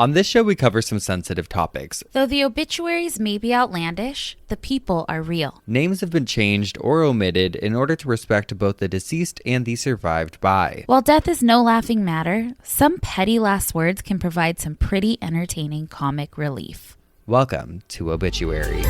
On this show, we cover some sensitive topics. Though the obituaries may be outlandish, the people are real. Names have been changed or omitted in order to respect both the deceased and the survived by. While death is no laughing matter, some petty last words can provide some pretty entertaining comic relief. Welcome to Obituary.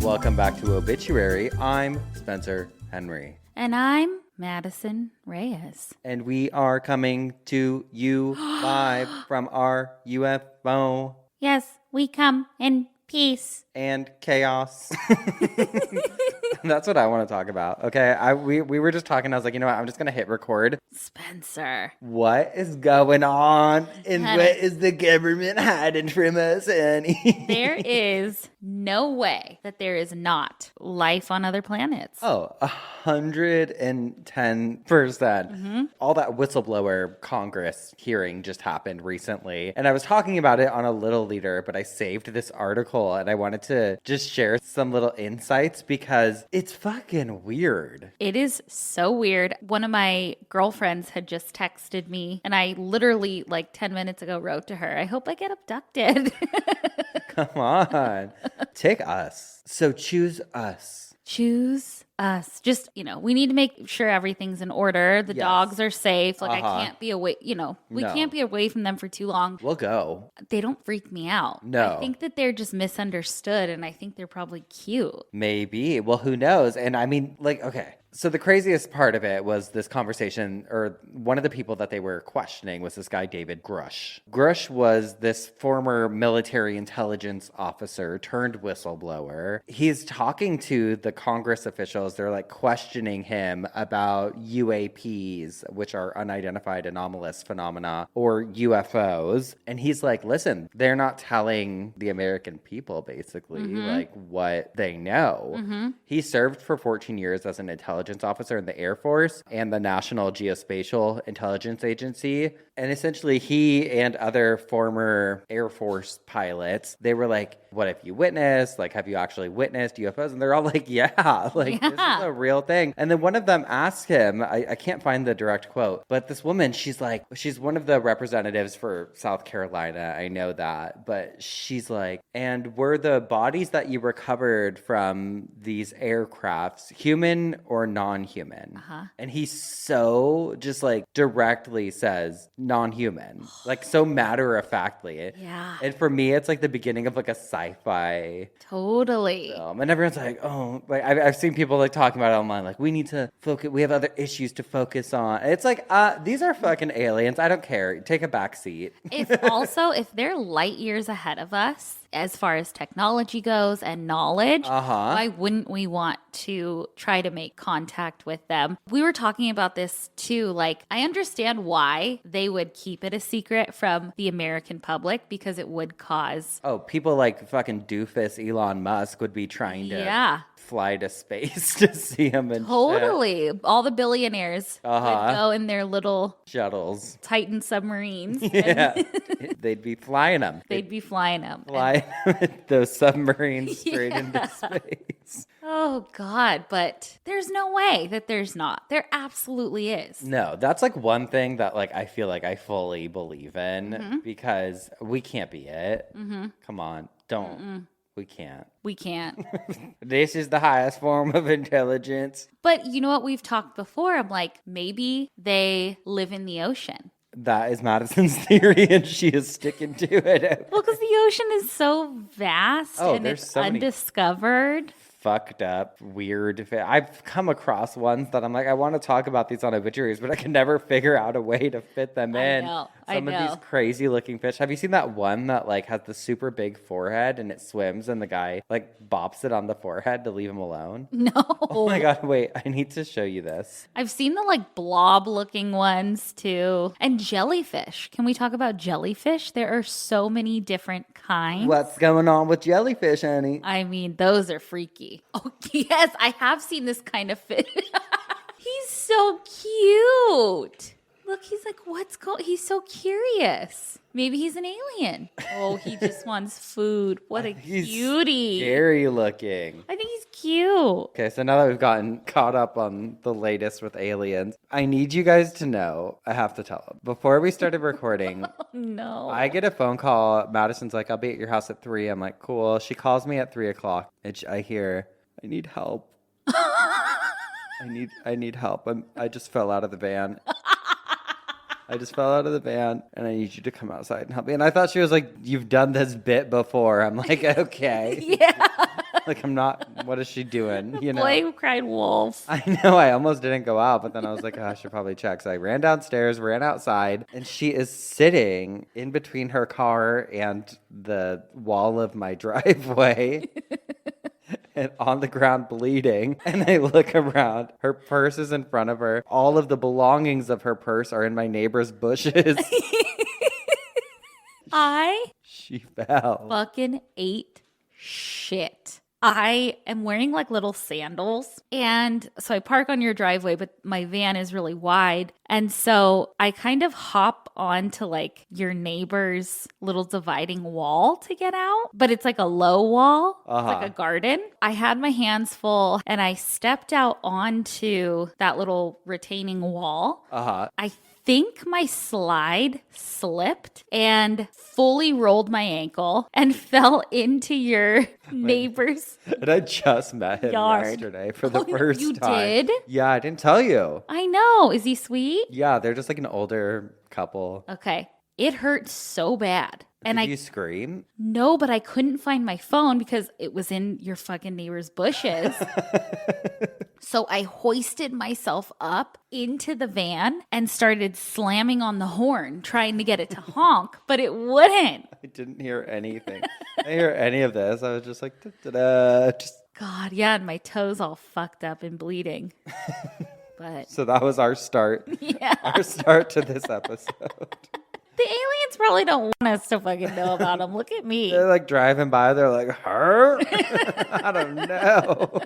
Welcome back to Obituary. I'm Spencer Henry. And I'm Madison Reyes. And we are coming to you live from our UFO Yes, we come in peace. and chaos. That's what I want to talk about. Okay, we were just talking. I was like, you know what? I'm just going to hit record. Spencer. What is going on? And what is the government hiding from us, honey? There is no way that there is not life on other planets. Oh, 110%. All that whistleblower Congress hearing just happened recently. And I was talking about it on a little leader, but I saved this article and I wanted to just share some little insights because it's fucking weird. It is so weird. One of my girlfriends had just texted me, and I literally, like 10 minutes ago, wrote to her, I hope I get abducted. Come on. Take us. So choose us. Choose us. Just, we need to make sure everything's in order. The Yes. dogs are safe. Like, Uh-huh. I can't be away, we No. can't be away from them for too long. We'll go. They don't freak me out. No. I think that they're just misunderstood, and I think they're probably cute. Maybe. Well, who knows? And I mean, okay. So the craziest part of it was this conversation, or one of the people that they were questioning was this guy, David Grush. Grush was this former military intelligence officer turned whistleblower. He's talking to the Congress officials. They're like questioning him about UAPs, which are unidentified anomalous phenomena, or UFOs. And he's like, listen, they're not telling the American people basically like what they know. He served for 14 years as an intelligence officer in the Air Force and the National Geospatial Intelligence Agency. And essentially he and other former Air Force pilots, they were like, what have you witnessed? Like, have you actually witnessed UFOs? And they're all like, yeah, this is a real thing. And then one of them asked him, I can't find the direct quote, but this woman, she's one of the representatives for South Carolina. I know that. But she's like, and were the bodies that you recovered from these aircrafts human or non-human? And he so just like directly says non-human, like so matter-of-factly. Yeah. And for me, it's like the beginning of like a sci-fi Totally. film. And everyone's like, oh, like I've seen people like talking about it online, like we need to focus, we have other issues to focus on. It's like, these are fucking aliens. I don't care. Take a back seat. If they're light years ahead of us as far as technology goes and knowledge, why wouldn't we want to try to make contact with them? We were talking about this too. Like, I understand why they would keep it a secret from the American public because it would cause... Oh, people like fucking doofus Elon Musk would be trying to fly to space to see him and Totally. shit. All the billionaires would go in their little shuttles. Titan submarines. Yeah. They'd be flying them. They'd be flying them. Those submarines straight into space. Oh, God. But there's no way that there's not. There absolutely is. No, that's like one thing that like I feel like I fully believe in because we can't be it. Come on. Don't. We can't. We can't. This is the highest form of intelligence. But you know what? We've talked before. I'm like, maybe they live in the ocean. That is Madison's theory, and she is sticking to it. Well, because the ocean is so vast and it's so undiscovered. Fucked up, weird. I've come across ones that I'm like, I want to talk about these on obituaries, but I can never figure out a way to fit them in. Some of these crazy looking fish. Have you seen that one that like has the super big forehead and it swims and the guy like bops it on the forehead to leave him alone? No. Oh my God, wait, I need to show you this. I've seen the like blob looking ones too. And jellyfish. Can we talk about jellyfish? There are so many different kinds. What's going on with jellyfish, honey? I mean, those are freaky. Oh, yes, I have seen this kind of fish. He's so cute. Look, he's like, he's so curious. Maybe he's an alien. Oh, he just wants food. What a cutie. Scary looking. I think he's cute. Okay, so now that we've gotten caught up on the latest with aliens, I need you guys to know, I have to tell them. Before we started recording, Oh, no. I get a phone call. Madison's like, I'll be at your house at 3. I'm like, cool. She calls me at 3 o'clock. And I hear, I need help. I need help. I just fell out of the van. I just fell out of the van and I need you to come outside and help me. And I thought she was like, you've done this bit before. I'm like, okay. Yeah. Like, I'm not, what is she doing? You know? Boy who cried wolf. I know, I almost didn't go out, but then I was like, oh, I should probably check. So I ran downstairs, ran outside, and she is sitting in between her car and the wall of my driveway. And on the ground bleeding. And I look around. Her purse is in front of her. All of the belongings of her purse are in my neighbor's bushes. She fell. Fucking ate shit. I am wearing like little sandals. And so I park on your driveway, but my van is really wide. And so I kind of hop onto like your neighbor's little dividing wall to get out. But it's like a low wall. It's like a garden. I had my hands full and I stepped out onto that little retaining wall. I think my slide slipped and fully rolled my ankle and fell into your neighbor's And I just met him yesterday for the first you time. Did? Yeah, I didn't tell you. I know. Is he sweet? Yeah, they're just like an older couple. Okay. It hurt so bad. And Did you scream? No, but I couldn't find my phone because it was in your fucking neighbor's bushes. So I hoisted myself up into the van and started slamming on the horn, trying to get it to honk, but it wouldn't. I didn't hear anything. I didn't hear any of this. I was just like, da-da-da, just. God, yeah, and my toes all fucked up and bleeding. But So that was our start. Yeah. Our start to this episode. The aliens probably don't want us to fucking know about them. Look at me. They're like driving by. They're like, her? I don't know.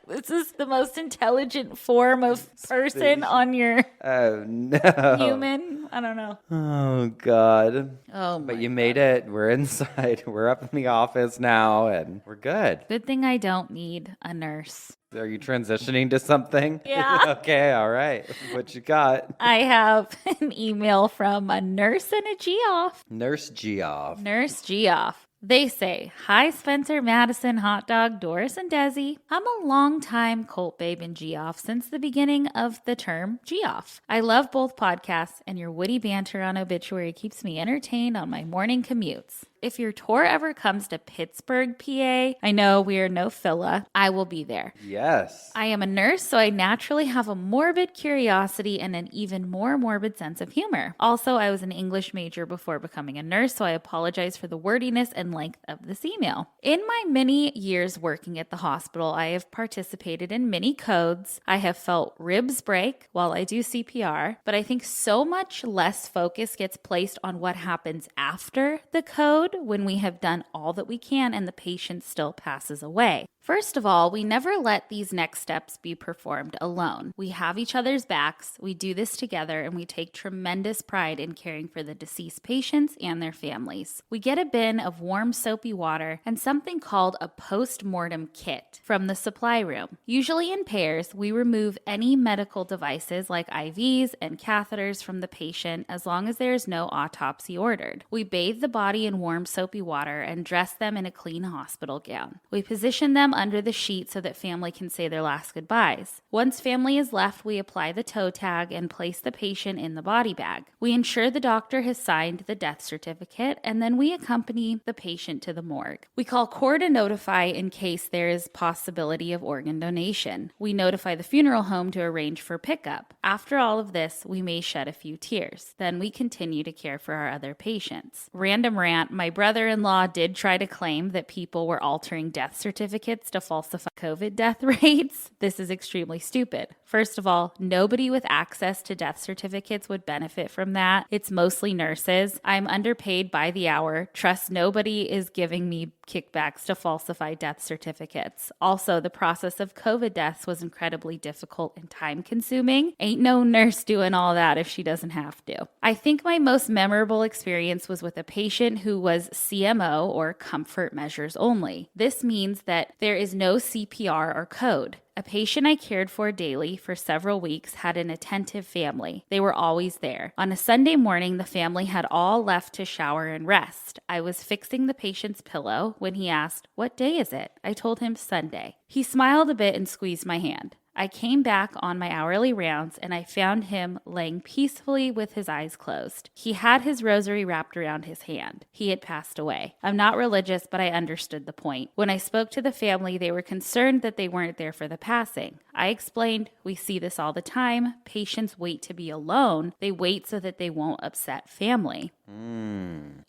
This is the most intelligent form of person on your Oh, no. human. I don't know. Oh, God. Oh, But you made it. We're inside. We're up in the office now, and we're good. Good thing I don't need a nurse. Are you transitioning to something? Yeah. Okay, all right. What you got? I have an email from a nurse and a Geoff. Nurse Geoff. Nurse Geoff. They say, hi, Spencer, Madison, Hot Dog, Doris, and Desi. I'm a long-time cult babe in Geoff since the beginning of the term Geoff. I love both podcasts, and your witty banter on Obituary keeps me entertained on my morning commutes. If your tour ever comes to Pittsburgh, PA, I know we are no filla, I will be there. Yes. I am a nurse, so I naturally have a morbid curiosity and an even more morbid sense of humor. Also, I was an English major before becoming a nurse, so I apologize for the wordiness and length of this email. In my many years working at the hospital, I have participated in many codes. I have felt ribs break while I do CPR, but I think so much less focus gets placed on what happens after the code when we have done all that we can and the patient still passes away. First of all, we never let these next steps be performed alone. We have each other's backs, we do this together, and we take tremendous pride in caring for the deceased patients and their families. We get a bin of warm soapy water and something called a post-mortem kit from the supply room. Usually in pairs, we remove any medical devices like IVs and catheters from the patient as long as there is no autopsy ordered. We bathe the body in warm warm soapy water and dress them in a clean hospital gown. We position them under the sheet so that family can say their last goodbyes. Once family is left, we apply the toe tag and place the patient in the body bag. We ensure the doctor has signed the death certificate, and then we accompany the patient to the morgue. We call core to notify in case there is possibility of organ donation. We notify the funeral home to arrange for pickup. After all of this, we may shed a few tears. Then we continue to care for our other patients. Random rant, my brother-in-law did try to claim that people were altering death certificates to falsify COVID death rates. This is extremely stupid. First of all, nobody with access to death certificates would benefit from that. It's mostly nurses. I'm underpaid by the hour. Trust nobody is giving me kickbacks to falsify death certificates. Also, the process of COVID deaths was incredibly difficult and time-consuming. Ain't no nurse doing all that if she doesn't have to. I think my most memorable experience was with a patient who was CMO, or comfort measures only. This means that there is no CPR or code. A patient I cared for daily for several weeks had an attentive family. They were always there. On a Sunday morning, the family had all left to shower and rest. I was fixing the patient's pillow when he asked, "What day is it?" I told him Sunday. He smiled a bit and squeezed my hand. I came back on my hourly rounds and I found him laying peacefully with his eyes closed. He had his rosary wrapped around his hand. He had passed away. I'm not religious, but I understood the point. When I spoke to the family, they were concerned that they weren't there for the passing. I explained, we see this all the time. Patients wait to be alone. They wait so that they won't upset family.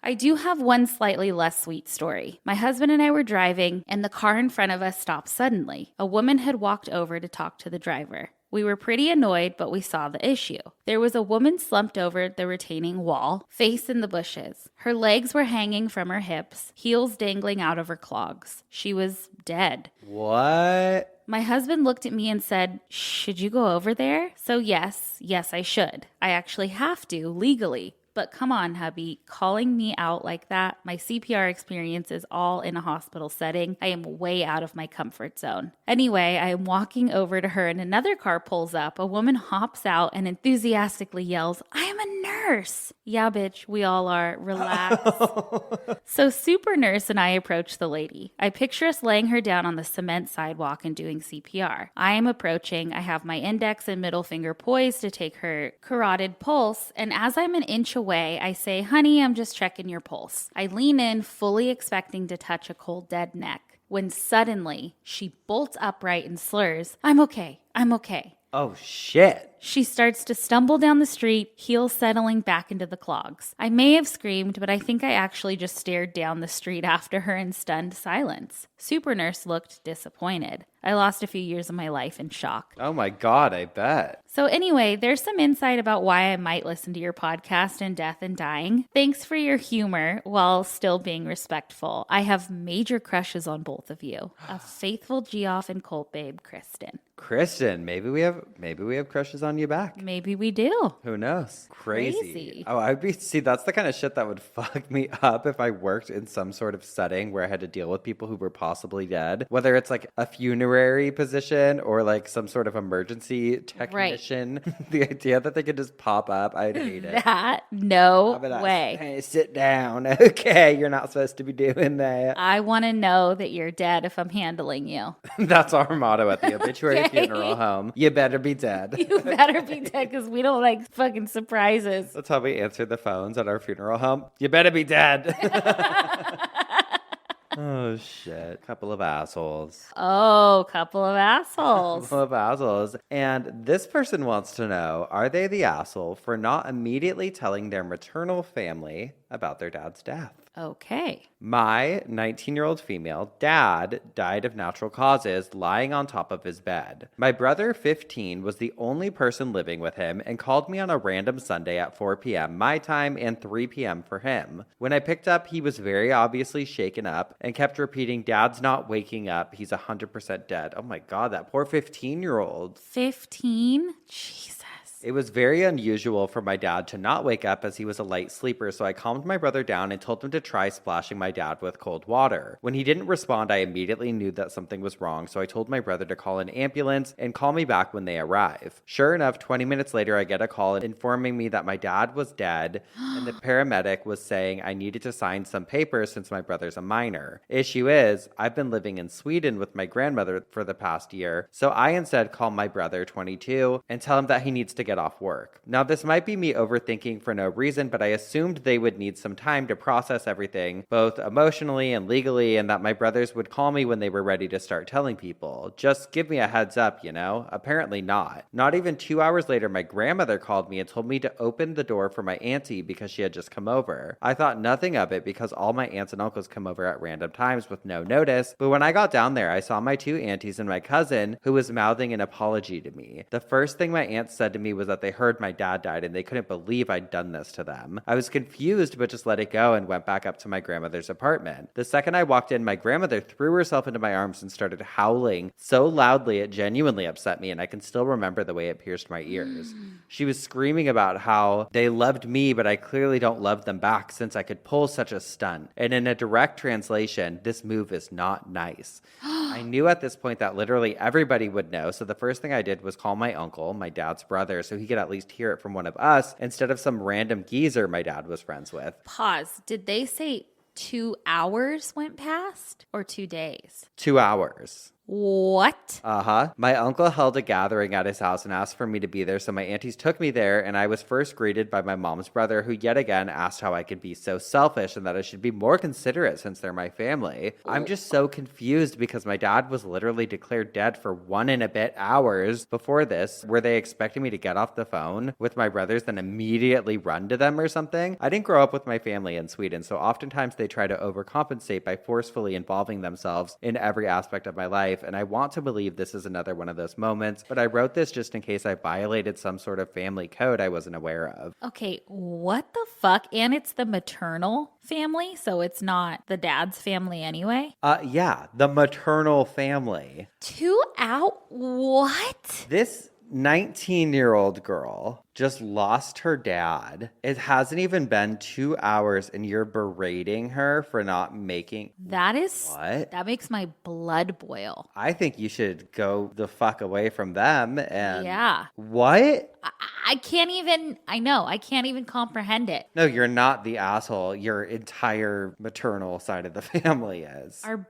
I do have one slightly less sweet story. My husband and I were driving, and the car in front of us stopped suddenly. A woman had walked over to talk to the driver. We were pretty annoyed, but we saw the issue. There was a woman slumped over the retaining wall, face in the bushes. Her legs were hanging from her hips, heels dangling out of her clogs. She was dead. What? My husband looked at me and said, "Should you go over there?" So yes, I should. I actually have to, legally. But come on, hubby, calling me out like that. My CPR experience is all in a hospital setting. I am way out of my comfort zone. Anyway, I am walking over to her and another car pulls up. A woman hops out and enthusiastically yells, "I am a nurse." Yeah, bitch, we all are. Relax. So super nurse and I approach the lady. I picture us laying her down on the cement sidewalk and doing CPR. I am approaching. I have my index and middle finger poised to take her carotid pulse. And as I'm an inch away, I say, "Honey, I'm just checking your pulse." I lean in, fully expecting to touch a cold, dead neck, when suddenly she bolts upright and slurs, I'm okay. Oh, shit. She starts to stumble down the street, heels settling back into the clogs. I may have screamed, but I think I actually just stared down the street after her in stunned silence. Super nurse looked disappointed. I lost a few years of my life in shock. Oh my God, I bet. So anyway, there's some insight about why I might listen to your podcast in Death and Dying. Thanks for your humor while still being respectful. I have major crushes on both of you. A faithful Geoff and cult babe, Kristen. Kristen, maybe we have crushes on you back. Maybe we do. Who knows? Crazy. Oh, that's the kind of shit that would fuck me up if I worked in some sort of setting where I had to deal with people who were possibly dead. Whether it's like a funerary position or like some sort of emergency technician. Right. The idea that they could just pop up, I'd hate it. No like, way. Hey, sit down. Okay, you're not supposed to be doing that. I want to know that you're dead if I'm handling you. That's our motto at the obituary funeral home. You better be dead. You better be dead because we don't like fucking surprises. That's how we answer the phones at our funeral home. You better be dead. Oh, shit. Couple of assholes. Oh, couple of assholes. Couple of assholes. And this person wants to know, are they the asshole for not immediately telling their maternal family about their dad's death? Okay. My 19-year-old female dad died of natural causes lying on top of his bed. My brother, 15, was the only person living with him and called me on a random Sunday at 4 p.m. my time and 3 p.m. for him. When I picked up, he was very obviously shaken up and kept repeating, "Dad's not waking up. He's 100% dead." Oh my God, that poor 15-year-old. 15? Jesus. It was very unusual for my dad to not wake up as he was a light sleeper, so I calmed my brother down and told him to try splashing my dad with cold water. When he didn't respond, I immediately knew that something was wrong, so I told my brother to call an ambulance and call me back when they arrive. Sure enough, 20 minutes later, I get a call informing me that my dad was dead, and the paramedic was saying I needed to sign some papers since my brother's a minor. Issue is, I've been living in Sweden with my grandmother for the past year, so I instead call my brother, 22, and tell him that he needs to get off work. Now, this might be me overthinking for no reason, but I assumed they would need some time to process everything, both emotionally and legally, and that my brothers would call me when they were ready to start telling people. Just give me a heads up, you know? Apparently not. Not even 2 hours later, my grandmother called me and told me to open the door for my auntie because she had just come over. I thought nothing of it because all my aunts and uncles come over at random times with no notice, but when I got down there, I saw my two aunties and my cousin who was mouthing an apology to me. The first thing my aunts said to me was that they heard my dad died and they couldn't believe I'd done this to them. I was confused but just let it go and went back up to my grandmother's apartment. The second I walked in, my grandmother threw herself into my arms and started howling so loudly it genuinely upset me, and I can still remember the way it pierced my ears. She was screaming about how they loved me, but I clearly don't love them back since I could pull such a stunt. And in a direct translation, this move is not nice. I knew at this point that literally everybody would know, so the first thing I did was call my uncle, my dad's brother, so he could at least hear it from one of us instead of some random geezer my dad was friends with. Pause. Did they say 2 hours went past or 2 days? 2 hours. What? My uncle held a gathering at his house and asked for me to be there, so my aunties took me there, and I was first greeted by my mom's brother, who yet again asked how I could be so selfish and that I should be more considerate since they're my family. I'm just so confused because my dad was literally declared dead for 1 and a bit hours before this. Were they expecting me to get off the phone with my brothers then immediately run to them or something? I didn't grow up with my family in Sweden, so oftentimes they try to overcompensate by forcefully involving themselves in every aspect of my life. And I want to believe this is another one of those moments, but I wrote this just in case I violated some sort of family code I wasn't aware of. Okay, what the fuck? And it's the maternal family, so it's not the dad's family anyway? Yeah, the maternal family. 2 out? What? This 19-year-old girl just lost her dad. It hasn't even been 2 hours and you're berating her for not making... That is... What? That makes my blood boil. I think you should go the fuck away from them and... Yeah. What? I can't even... I know. I can't even comprehend it. No, you're not the asshole. Your entire maternal side of the family is. Are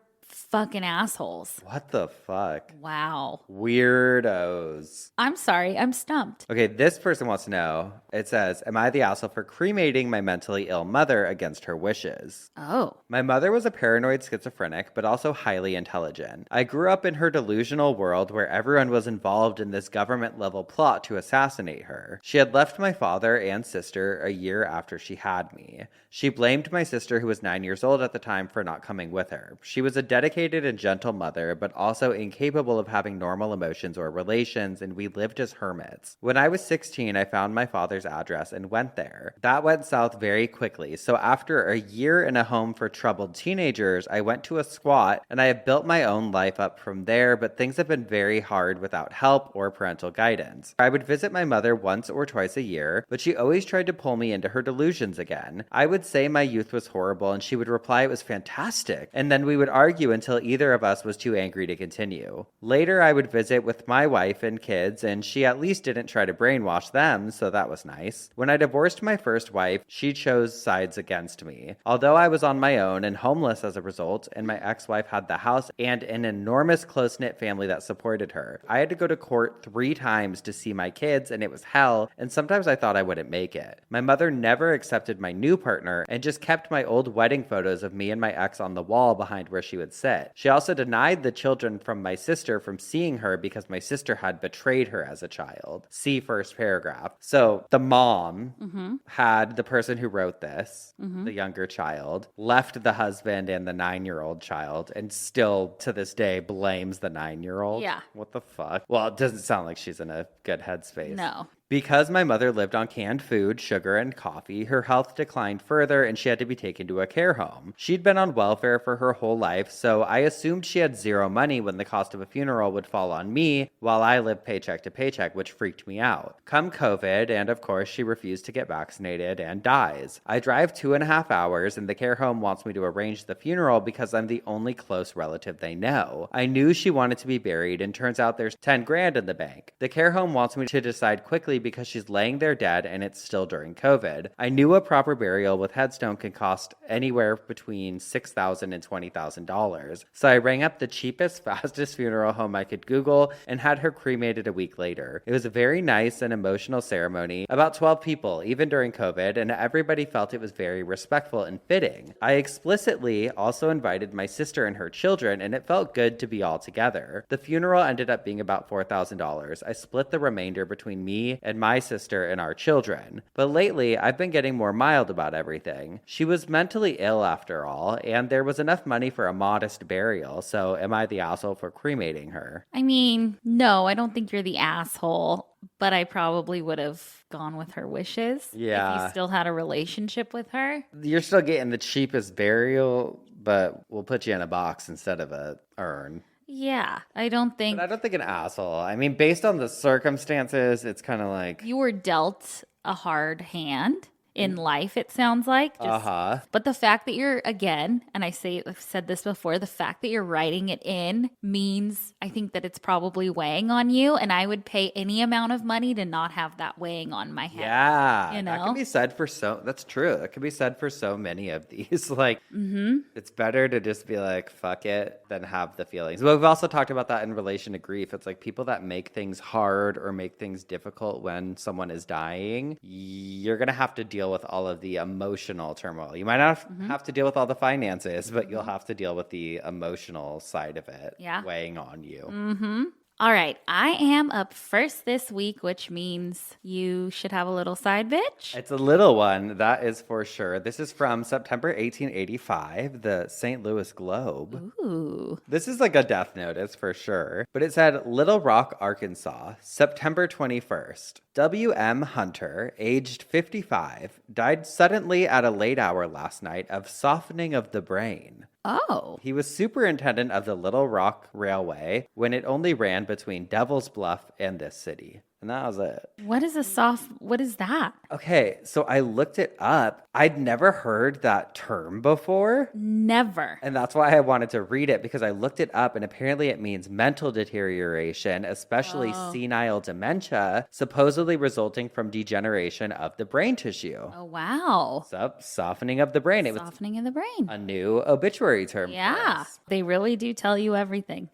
fucking assholes. What the fuck? Wow. Weirdos. I'm sorry. I'm stumped. Okay, this person wants to know. It says, am I the asshole for cremating my mentally ill mother against her wishes? Oh. My mother was a paranoid schizophrenic, but also highly intelligent. I grew up in her delusional world where everyone was involved in this government-level plot to assassinate her. She had left my father and sister a year after she had me. She blamed my sister, who was 9 years old at the time, for not coming with her. She was a dedicated and gentle mother, but also incapable of having normal emotions or relations, and we lived as hermits. When I was 16, I found my father's address and went there. That went south very quickly, so after a year in a home for troubled teenagers, I went to a squat, and I have built my own life up from there, but things have been very hard without help or parental guidance. I would visit my mother once or twice a year, but she always tried to pull me into her delusions again. I would say my youth was horrible, and she would reply it was fantastic, and then we would argue until either of us was too angry to continue. Later, I would visit with my wife and kids, and she at least didn't try to brainwash them, so that was nice. When I divorced my first wife, she chose sides against me. Although I was on my own and homeless as a result, and my ex-wife had the house and an enormous close-knit family that supported her, I had to go to court 3 times to see my kids, and it was hell, and sometimes I thought I wouldn't make it. My mother never accepted my new partner and just kept my old wedding photos of me and my ex on the wall behind where she would sit. She also denied the children from my sister from seeing her because my sister had betrayed her as a child. See first paragraph. So the mom had the person who wrote this, the younger child, left the husband and the 9-year-old child, and still to this day blames the 9-year-old. Yeah. What the fuck? Well, it doesn't sound like she's in a good headspace. No. Because my mother lived on canned food, sugar, and coffee, her health declined further and she had to be taken to a care home. She'd been on welfare for her whole life, so I assumed she had zero money when the cost of a funeral would fall on me while I lived paycheck to paycheck, which freaked me out. Come COVID, and of course, she refused to get vaccinated and dies. I drive 2.5 hours, and the care home wants me to arrange the funeral because I'm the only close relative they know. I knew she wanted to be buried, and turns out there's 10 grand in the bank. The care home wants me to decide quickly because she's laying there dead and it's still during COVID. I knew a proper burial with headstone can cost anywhere between $6,000 and $20,000. So I rang up the cheapest, fastest funeral home I could Google and had her cremated a week later. It was a very nice and emotional ceremony, about 12 people, even during COVID, and everybody felt it was very respectful and fitting. I explicitly also invited my sister and her children, and it felt good to be all together. The funeral ended up being about $4,000. I split the remainder between me and my sister and our children. But lately, I've been getting more mild about everything. She was mentally ill after all, and there was enough money for a modest burial, so am I the asshole for cremating her? I mean, no, I don't think you're the asshole, but I probably would have gone with her wishes. Yeah. If you still had a relationship with her. You're still getting the cheapest burial, but we'll put you in a box instead of a urn. Yeah, I don't think... But I don't think an asshole. I mean, based on the circumstances, it's kind of like... You were dealt a hard hand in life, it sounds like. But the fact that you're, again, and I've said this before, the fact that you're writing it in means I think that it's probably weighing on you, and I would pay any amount of money to not have that weighing on my head. Yeah, you know? That can be said for that's true. That can be said for so many of these. Like, It's better to just be like, fuck it, than have the feelings. But we've also talked about that in relation to grief. It's like people that make things hard or make things difficult when someone is dying, you're going to have to deal with all of the emotional turmoil. You might not have to deal with all the finances, but you'll have to deal with the emotional side of it weighing on you. All right, I am up first this week, which means you should have a little side bitch. It's a little one, that is for sure. This is from September 1885, the St. Louis Globe. Ooh. This is like a death notice for sure. But it said, Little Rock, Arkansas, September 21st. W.M. Hunter, aged 55, died suddenly at a late hour last night of softening of the brain. Oh. He was superintendent of the Little Rock Railway when it only ran between Devil's Bluff and this city. And that was it. What is that? Okay, so I looked it up. I'd never heard that term before. Never. And that's why I wanted to read it, because I looked it up and apparently it means mental deterioration, especially senile dementia, supposedly resulting from degeneration of the brain tissue. Oh, wow. So, softening of the brain. It was softening of the brain. A new obituary term. Yeah. They really do tell you everything.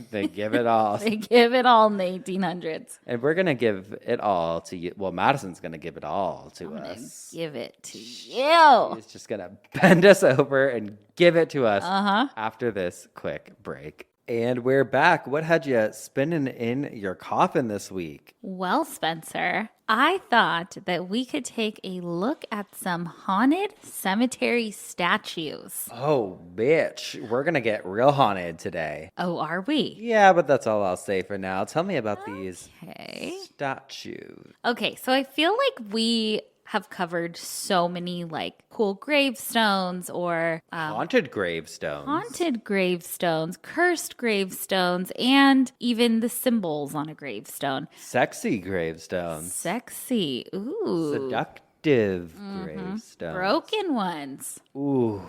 They give it all. They give it all in the 1800s. And we're going to give it all to you. Well, Madison's going to give it all to us. Give it to you. He's just going to bend us over and give it to us after this quick break. And we're back. What had you spinning in your coffin this week? Well, Spencer, I thought that we could take a look at some haunted cemetery statues. Oh, bitch. We're going to get real haunted today. Oh, are we? Yeah, but that's all I'll say for now. Tell me about these statues. Okay, so I feel like we have covered so many like cool gravestones or haunted gravestones, cursed gravestones, and even the symbols on a gravestone. Sexy gravestones. Ooh. Seductive gravestones. Broken ones. Ooh.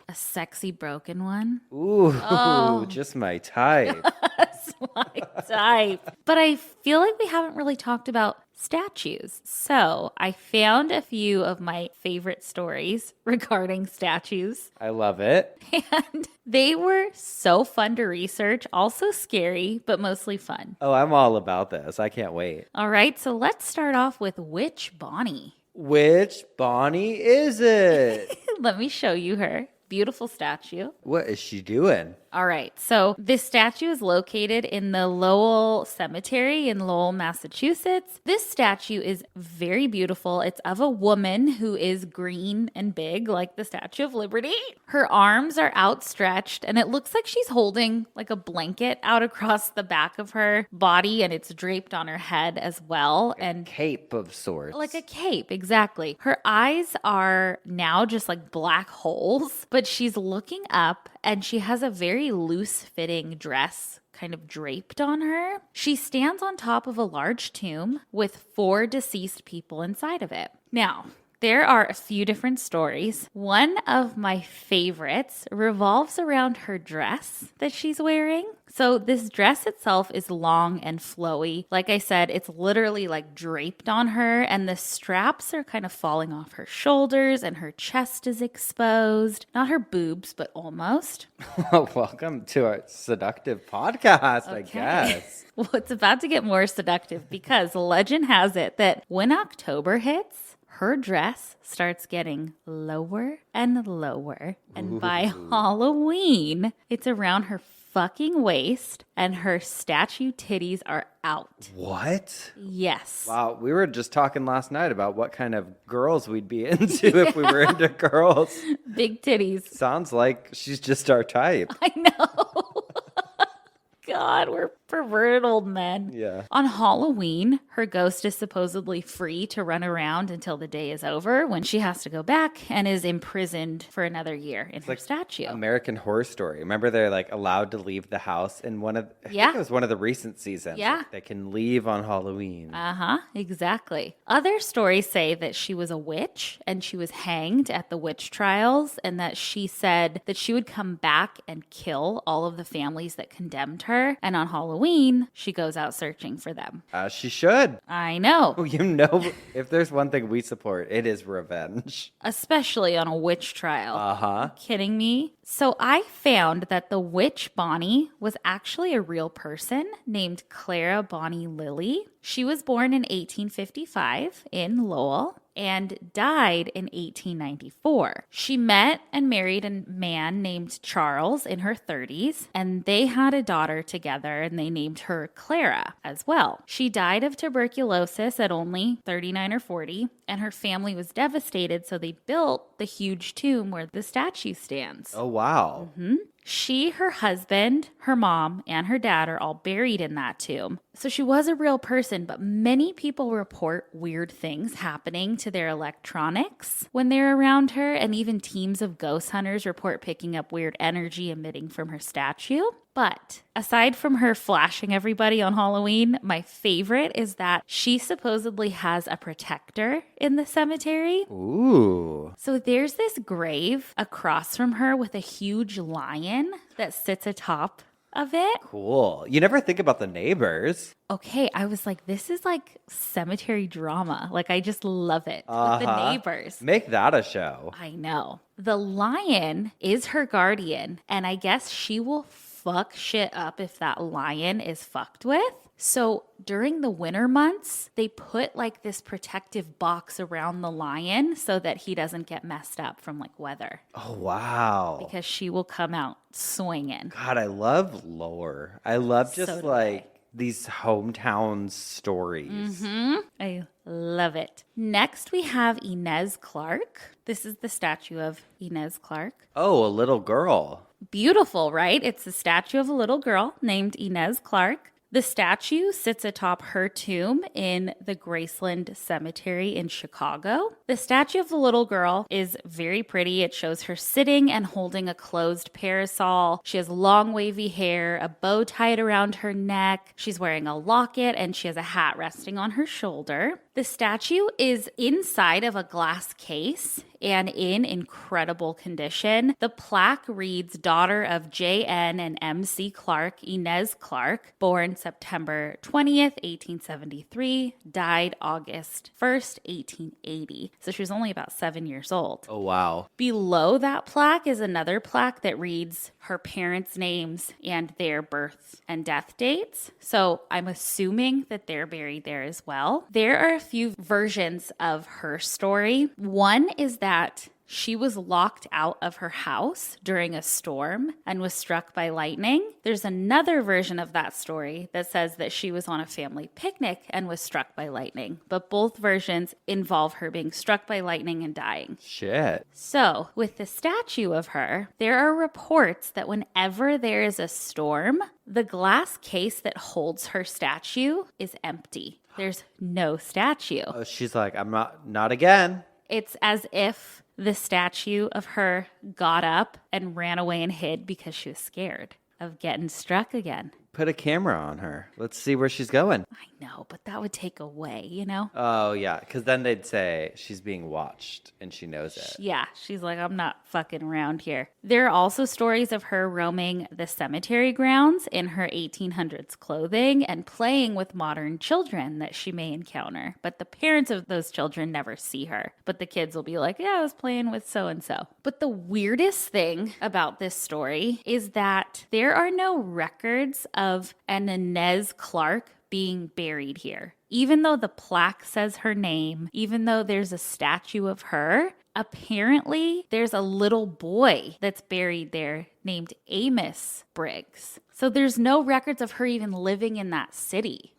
A sexy broken one. Ooh, just my type. That's my type. But I feel like we haven't really talked about statues. So I found a few of my favorite stories regarding statues. I love it. And they were so fun to research, also scary, but mostly fun. Oh, I'm all about this. I can't wait. All right, so let's start off with which Bonnie? Which Bonnie is it? Let me show you her. Beautiful statue. What is she doing? All right. So this statue is located in the Lowell Cemetery in Lowell, Massachusetts. This statue is very beautiful. It's of a woman who is green and big, like the Statue of Liberty. Her arms are outstretched, and it looks like she's holding like a blanket out across the back of her body, and it's draped on her head as well. And Cape of sorts. like a cape, exactly. Her eyes are now just like black holes, but she's looking up and she has a very loose fitting dress kind of draped on her. She stands on top of a large tomb with 4 deceased people inside of it. Now, there are a few different stories. One of my favorites revolves around her dress that she's wearing. So this dress itself is long and flowy. Like I said, it's literally like draped on her, and the straps are kind of falling off her shoulders and her chest is exposed. Not her boobs, but almost. Welcome to our seductive podcast, I guess. Well, it's about to get more seductive because legend has it that when October hits, her dress starts getting lower and lower. And by Halloween, it's around her fucking waist and her statue titties are out. What? Yes. Wow, we were just talking last night about what kind of girls we'd be into if we were into girls. Big titties. Sounds like she's just our type. I know. God, we're perverted old men. Yeah. On Halloween, her ghost is supposedly free to run around until the day is over when she has to go back and is imprisoned for another year in her statue. American Horror Story. Remember they're like allowed to leave the house in one of, I think it was one of the recent seasons. Yeah. Like, they can leave on Halloween. Uh-huh, exactly. Other stories say that she was a witch and she was hanged at the witch trials, and that she said that she would come back and kill all of the families that condemned her. And on Halloween, she goes out searching for them. As she should. I know. You know, if there's one thing we support, it is revenge. Especially on a witch trial. Uh-huh. Are you kidding me? So I found that the witch Bonnie was actually a real person named Clara Bonnie Lilly. She was born in 1855 in Lowell and died in 1894. She met and married a man named Charles in her 30s, and they had a daughter together, and they named her Clara as well. She died of tuberculosis at only 39 or 40, and her family was devastated, so they built the huge tomb where the statue stands. Oh, wow. Mm-hmm. She, her husband, her mom, and her dad are all buried in that tomb. So she was a real person, but many people report weird things happening to their electronics when they're around her, and even teams of ghost hunters report picking up weird energy emitting from her statue. But aside from her flashing everybody on Halloween, my favorite is that she supposedly has a protector in the cemetery. Ooh. So there's this grave across from her with a huge lion that sits atop of it. Cool. You never think about the neighbors. Okay, I was like, this is like cemetery drama. Like, I just love it with the neighbors. Make that a show. I know. The lion is her guardian, and I guess she will fuck shit up if that lion is fucked with. So during the winter months, they put like this protective box around the lion so that he doesn't get messed up from like weather. Oh, wow. Because she will come out swinging. God, I love lore. I love just these hometown stories. Mm-hmm. I love it. Next, we have Inez Clark. This is the statue of Inez Clark. Oh, a little girl. Beautiful, right? It's a statue of a little girl named Inez Clark. The statue sits atop her tomb in the Graceland Cemetery in Chicago. The statue of the little girl is very pretty. It shows her sitting and holding a closed parasol. She has long wavy hair, a bow tied around her neck. She's wearing a locket, and she has a hat resting on her shoulder. The statue is inside of a glass case and in incredible condition. The plaque reads, daughter of J.N. and M.C. Clark, Inez Clark, born September 20th, 1873, died August 1st, 1880. So she was only about 7 years old. Oh, wow. Below that plaque is another plaque that reads her parents' names and their birth and death dates. So I'm assuming that they're buried there as well. There are a few versions of her story. One is that she was locked out of her house during a storm and was struck by lightning. There's another version of that story that says that she was on a family picnic and was struck by lightning. But both versions involve her being struck by lightning and dying. Shit. So, with the statue of her, there are reports that whenever there is a storm, the glass case that holds her statue is empty. There's no statue. Oh, she's like, I'm not again. It's as if the statue of her got up and ran away and hid because she was scared of getting struck again. Put a camera on her. Let's see where she's going. I know, but that would take away, you know? Oh, yeah, because then they'd say she's being watched and she knows it. Yeah, she's like, I'm not fucking around here. There are also stories of her roaming the cemetery grounds in her 1800s clothing and playing with modern children that she may encounter. But the parents of those children never see her. But the kids will be like, yeah, I was playing with so-and-so. But the weirdest thing about this story is that there are no records of an Inez Clark being buried here. Even though the plaque says her name, even though there's a statue of her, apparently there's a little boy that's buried there named Amos Briggs. So there's no records of her even living in that city.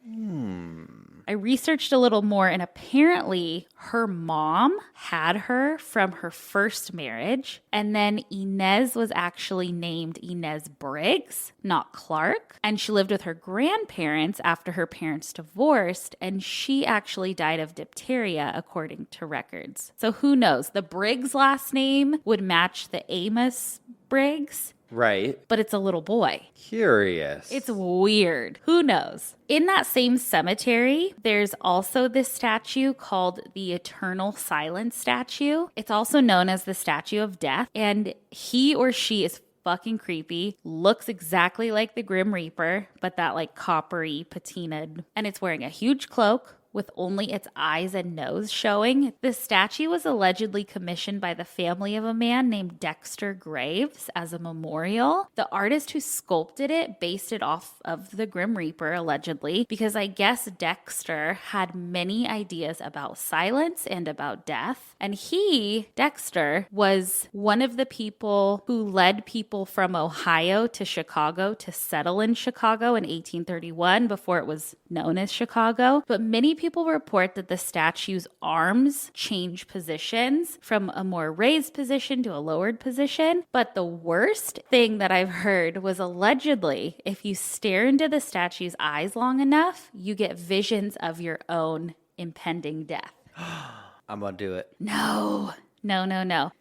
I researched a little more, and apparently her mom had her from her first marriage, and then Inez was actually named Inez Briggs, not Clark, and she lived with her grandparents after her parents divorced, and she actually died of diphtheria according to records. So who knows? The Briggs last name would match the Amos Briggs. Right. But it's a little boy. Curious. It's weird. Who knows? In that same cemetery, there's also this statue called the Eternal Silence statue. It's also known as the Statue of Death. And he or she is fucking creepy. Looks exactly like the Grim Reaper, but that like coppery patinaed. And it's wearing a huge cloak with only its eyes and nose showing. The statue was allegedly commissioned by the family of a man named Dexter Graves as a memorial. The artist who sculpted it based it off of the Grim Reaper, allegedly, because I guess Dexter had many ideas about silence and about death. And Dexter, was one of the people who led people from Ohio to Chicago to settle in Chicago in 1831 before it was known as Chicago. But many people report that the statue's arms change positions from a more raised position to a lowered position. But the worst thing that I've heard was allegedly, if you stare into the statue's eyes long enough, you get visions of your own impending death. I'm going to do it. No.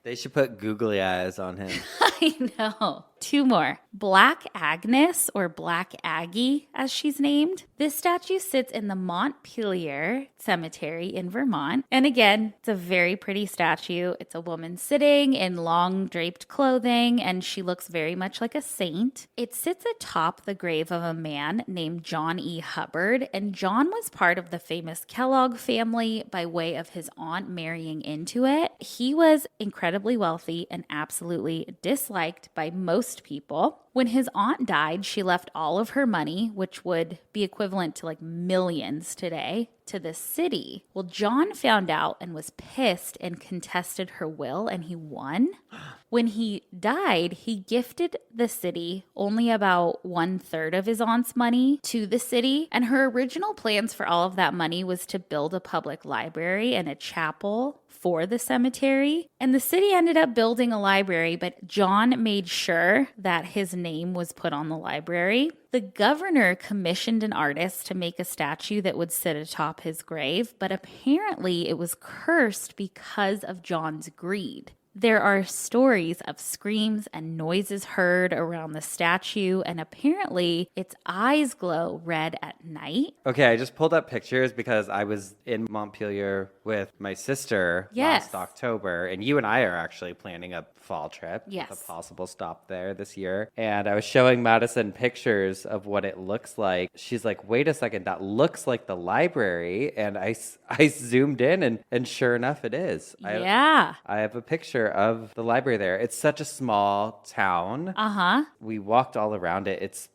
They should put googly eyes on him. I know. Two more. Black Agnes, or Black Aggie, as she's named. This statue sits in the Montpelier Cemetery in Vermont. And again, it's a very pretty statue. It's a woman sitting in long draped clothing, and she looks very much like a saint. It sits atop the grave of a man named John E. Hubbard, and John was part of the famous Kellogg family by way of his aunt marrying into it. He was incredibly wealthy and absolutely disliked by most people. When his aunt died, she left all of her money, which would be equivalent to like millions today, to the city. Well, John found out and was pissed and contested her will, and he won. When he died, he gifted the city only about 1/3 of his aunt's money to the city. And her original plans for all of that money was to build a public library and a chapel for the cemetery. And the city ended up building a library, but John made sure that his name was put on the library. The governor commissioned an artist to make a statue that would sit atop his grave, but apparently it was cursed because of John's greed. There are stories of screams and noises heard around the statue, and apparently its eyes glow red at night. Okay, I just pulled up pictures because I was in Montpelier with my sister last October, and you and I are actually planning a fall trip. Yes. With a possible stop there this year. And I was showing Madison pictures of what it looks like. She's like, wait a second, that looks like the library. And I zoomed in, and sure enough, it is. Yeah. I have a picture picture of the library there. It's such a small town. We walked all around it. It's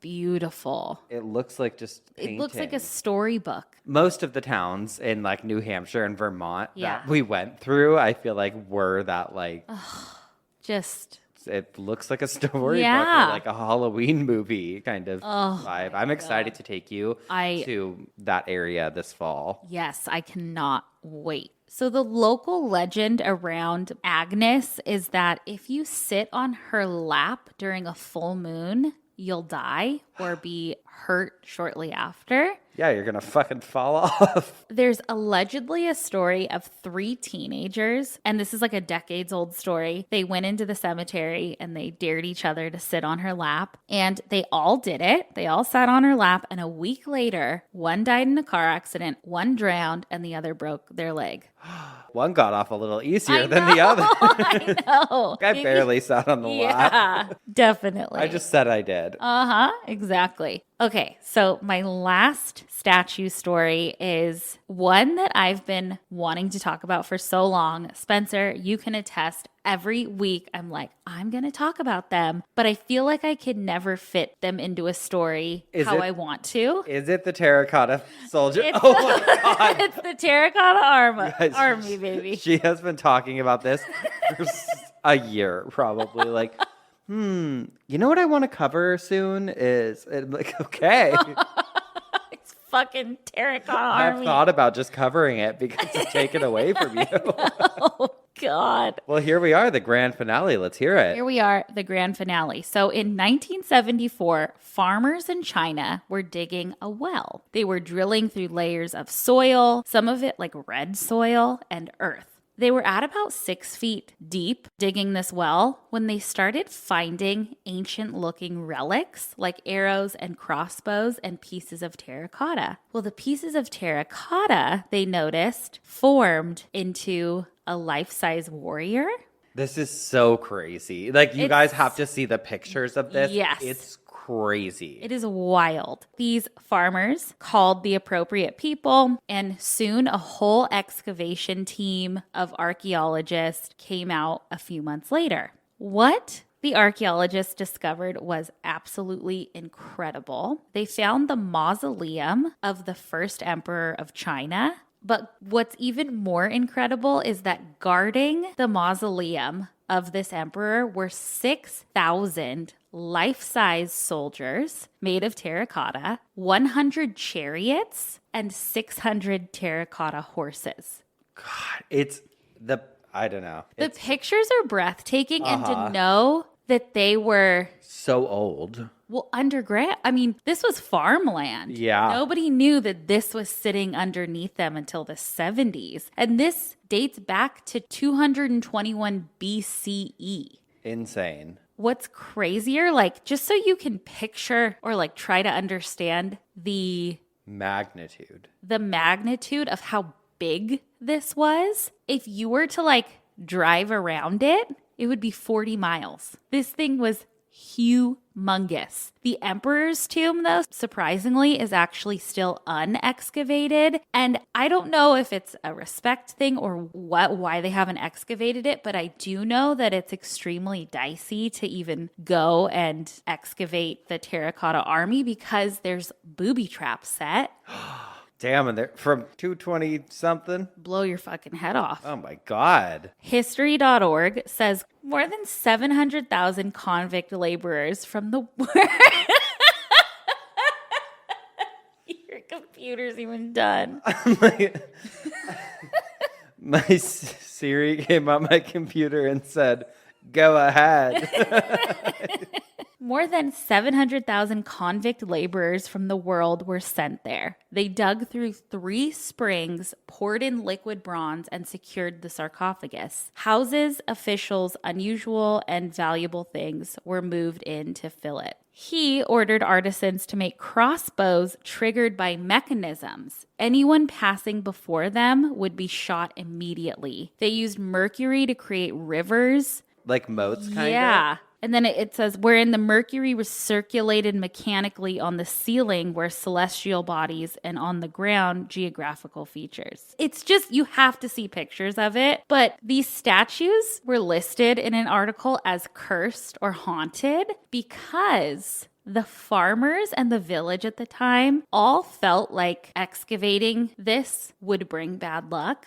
beautiful. It looks like just painting. It looks like a storybook. Most of the towns in like New Hampshire and Vermont that we went through, I feel like were that like it looks like a storybook or like a Halloween movie kind of vibe. I'm excited to take you to that area this fall. Yes, I cannot wait. So the local legend around Agnes is that if you sit on her lap during a full moon, you'll die or be hurt shortly after. Yeah, you're going to fucking fall off. There's allegedly a story of 3 teenagers, and this is like a decades-old story. They went into the cemetery and they dared each other to sit on her lap, and they all did it. They all sat on her lap, and a week later, one died in a car accident, one drowned, and the other broke their leg. One got off a little easier than the other. I know. I barely sat on the lap. Yeah, definitely. I just said I did. Exactly. Okay, so my last statue story is one that I've been wanting to talk about for so long. Spencer, you can attest. Every week I'm like, I'm going to talk about them, but I feel like I could never fit them into a story I want to. Is it the terracotta soldier? Oh my God. It's the terracotta army, baby. She has been talking about this for a year, probably. Like, you know what I want to cover soon is, like, okay. It's fucking terracotta army. I've thought about just covering it because it's taken away from you. Oh, God. Well, here we are, the grand finale. Let's hear it. Here we are, the grand finale. So in 1974, farmers in China were digging a well. They were drilling through layers of soil, some of it like red soil and earth. They were at about 6 feet deep digging this well when they started finding ancient-looking relics like arrows and crossbows and pieces of terracotta. Well, the pieces of terracotta, they noticed, formed into a life-size warrior. This is so crazy. Like, you guys have to see the pictures of this. Yes. It's crazy. It is wild. These farmers called the appropriate people, and soon a whole excavation team of archaeologists came out a few months later. What the archaeologists discovered was absolutely incredible. They found the mausoleum of the first emperor of China. But what's even more incredible is that guarding the mausoleum of this emperor were 6,000 life-size soldiers made of terracotta, 100 chariots, and 600 terracotta horses. God, I don't know. The pictures are breathtaking, and to know that they were so old. Well, underground. I mean, this was farmland. Yeah. Nobody knew that this was sitting underneath them until the 70s. And this dates back to 221 BCE. Insane. What's crazier, like, just so you can picture or like try to understand the magnitude of how big this was, if you were to like drive around it, it would be 40 miles. This thing was humongous. The emperor's tomb, though, surprisingly, is actually still unexcavated. And I don't know if it's a respect thing or why they haven't excavated it, but I do know that it's extremely dicey to even go and excavate the terracotta army because there's booby traps set. Damn, and they're from 220 something? Blow your fucking head off. Oh my God. History.org says more than 700,000 convict laborers from the world. Your computer's even done. My Siri came on my computer and said, go ahead. More than 700,000 convict laborers from the world were sent there. They dug through 3 springs, poured in liquid bronze, and secured the sarcophagus. Houses, officials, unusual and valuable things were moved in to fill it. He ordered artisans to make crossbows triggered by mechanisms. Anyone passing before them would be shot immediately. They used mercury to create rivers. Like moats, kind of? Yeah. And then it says, wherein the mercury was circulated mechanically on the ceiling where celestial bodies and on the ground geographical features. It's just, you have to see pictures of it. But these statues were listed in an article as cursed or haunted because the farmers and the village at the time all felt like excavating this would bring bad luck.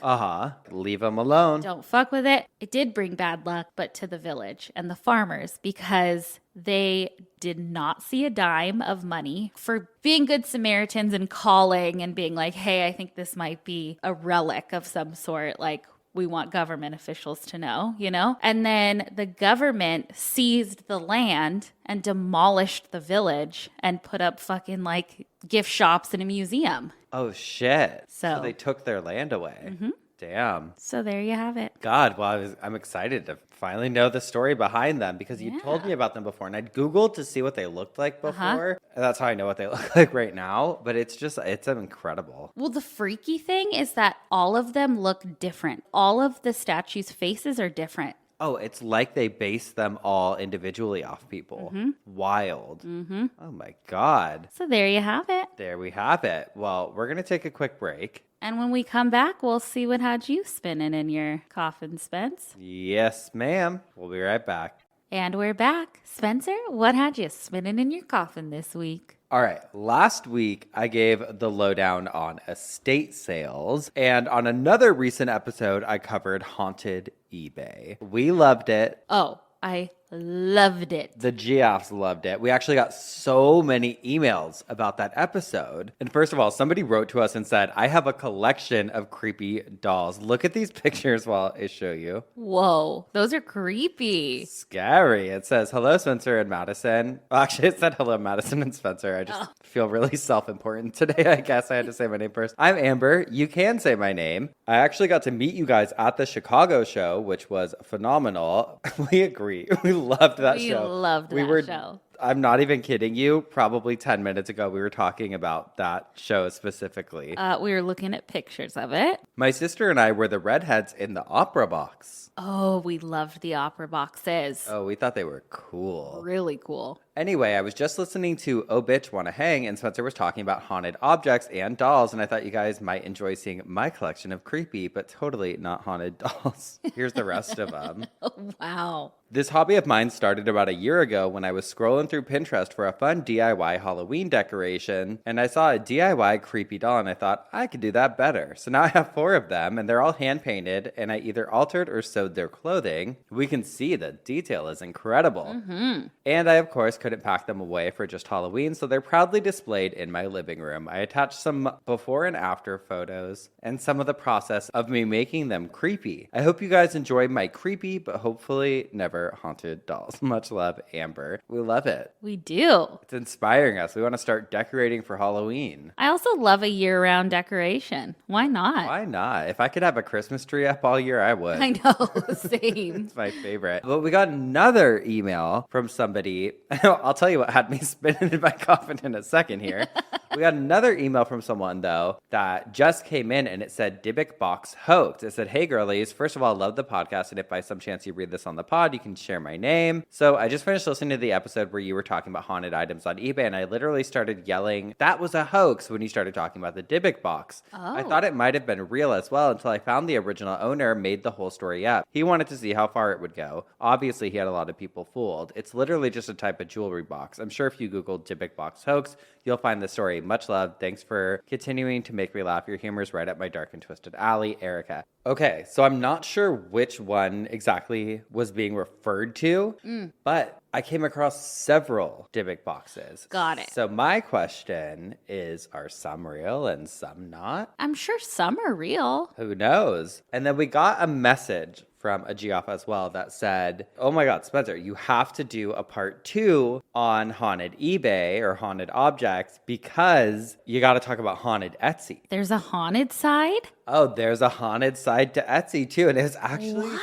Leave them alone. Don't fuck with it. It did bring bad luck, but to the village and the farmers, because they did not see a dime of money for being good Samaritans and calling and being like, hey, I think this might be a relic of some sort. Like, we want government officials to know, you know? And then the government seized the land and demolished the village and put up fucking like gift shops and a museum. Oh, shit. So they took their land away. Mm-hmm. Damn. So there you have it. God, well, I'm excited to finally know the story behind them because you told me about them before and I'd Googled to see what they looked like before. And that's how I know what they look like right now. But it's incredible. Well, the freaky thing is that all of them look different. All of the statues' faces are different. Oh, it's like they base them all individually off people. Mm-hmm. Wild. Mm-hmm. Oh my God. So there you have it. There we have it. Well, we're going to take a quick break. And when we come back, we'll see what had you spinning in your coffin, Spence. Yes, ma'am. We'll be right back. And we're back. Spencer, what had you spinning in your coffin this week? All right. Last week, I gave the lowdown on estate sales. And on another recent episode, I covered haunted eBay. We loved it. Oh, I loved it. The GFs loved it. We actually got so many emails about that episode. And first of all, somebody wrote to us and said, I have a collection of creepy dolls. Look at these pictures while I show you. Whoa, those are creepy. Scary. It says, hello, Spencer and Madison. Well, actually, it said hello, Madison and Spencer. I just feel really self-important today. I guess I had to say my name first. I'm Amber. You can say my name. I actually got to meet you guys at the Chicago show, which was phenomenal. We agree. We loved that show. We loved that show. I'm not even kidding you. Probably 10 minutes ago, we were talking about that show specifically. We were looking at pictures of it. My sister and I were the redheads in the opera box. Oh, we loved the opera boxes. Oh, we thought they were cool. Really cool. Anyway, I was just listening to OBITCH Wanna Hang, and Spencer was talking about haunted objects and dolls, and I thought you guys might enjoy seeing my collection of creepy, but totally not haunted dolls. Here's the rest of them. Oh, wow. This hobby of mine started about a year ago when I was scrolling through Pinterest for a fun DIY Halloween decoration, and I saw a DIY creepy doll, and I thought, I could do that better. So now I have 4 of them, and they're all hand-painted, and I either altered or sewed their clothing. We can see the detail is incredible. Mm-hmm. And I, of course, couldn't pack them away for just Halloween, so they're proudly displayed in my living room. I attached some before and after photos and some of the process of me making them creepy. I hope you guys enjoy my creepy, but hopefully never haunted dolls. Much love, Amber. We love it. We do. It's inspiring us. We want to start decorating for Halloween. I also love a year-round decoration. Why not? Why not? If I could have a Christmas tree up all year, I would. I know, same. It's my favorite. But we got another email from somebody. I'll tell you what had me spinning in my coffin in a second here. We got another email from someone, though, that just came in, and it said, Dybbuk Box Hoax. It said, hey, girlies. First of all, love the podcast, and if by some chance you read this on the pod, you can share my name. So I just finished listening to the episode where you were talking about haunted items on eBay, and I literally started yelling, that was a hoax, when you started talking about the Dybbuk box. Oh. I thought it might have been real as well until I found the original owner made the whole story up. He wanted to see how far it would go. Obviously, he had a lot of people fooled. It's literally just a type of jewelry box. I'm sure if you Googled Dybbuk Box Hoax, you'll find the story. Much love. Thanks for continuing to make me laugh. Your humor's right up my dark and twisted alley, Erica. Okay, so I'm not sure which one exactly was being referred to, but I came across several Dybbuk boxes. Got it. So my question is, are some real and some not? I'm sure some are real. Who knows? And then we got a message from a GF as well that said, oh my God, Spencer, you have to do a part 2 on haunted eBay or haunted objects because you got to talk about haunted Etsy. There's a haunted side? Oh, there's a haunted side to Etsy too. And it's actually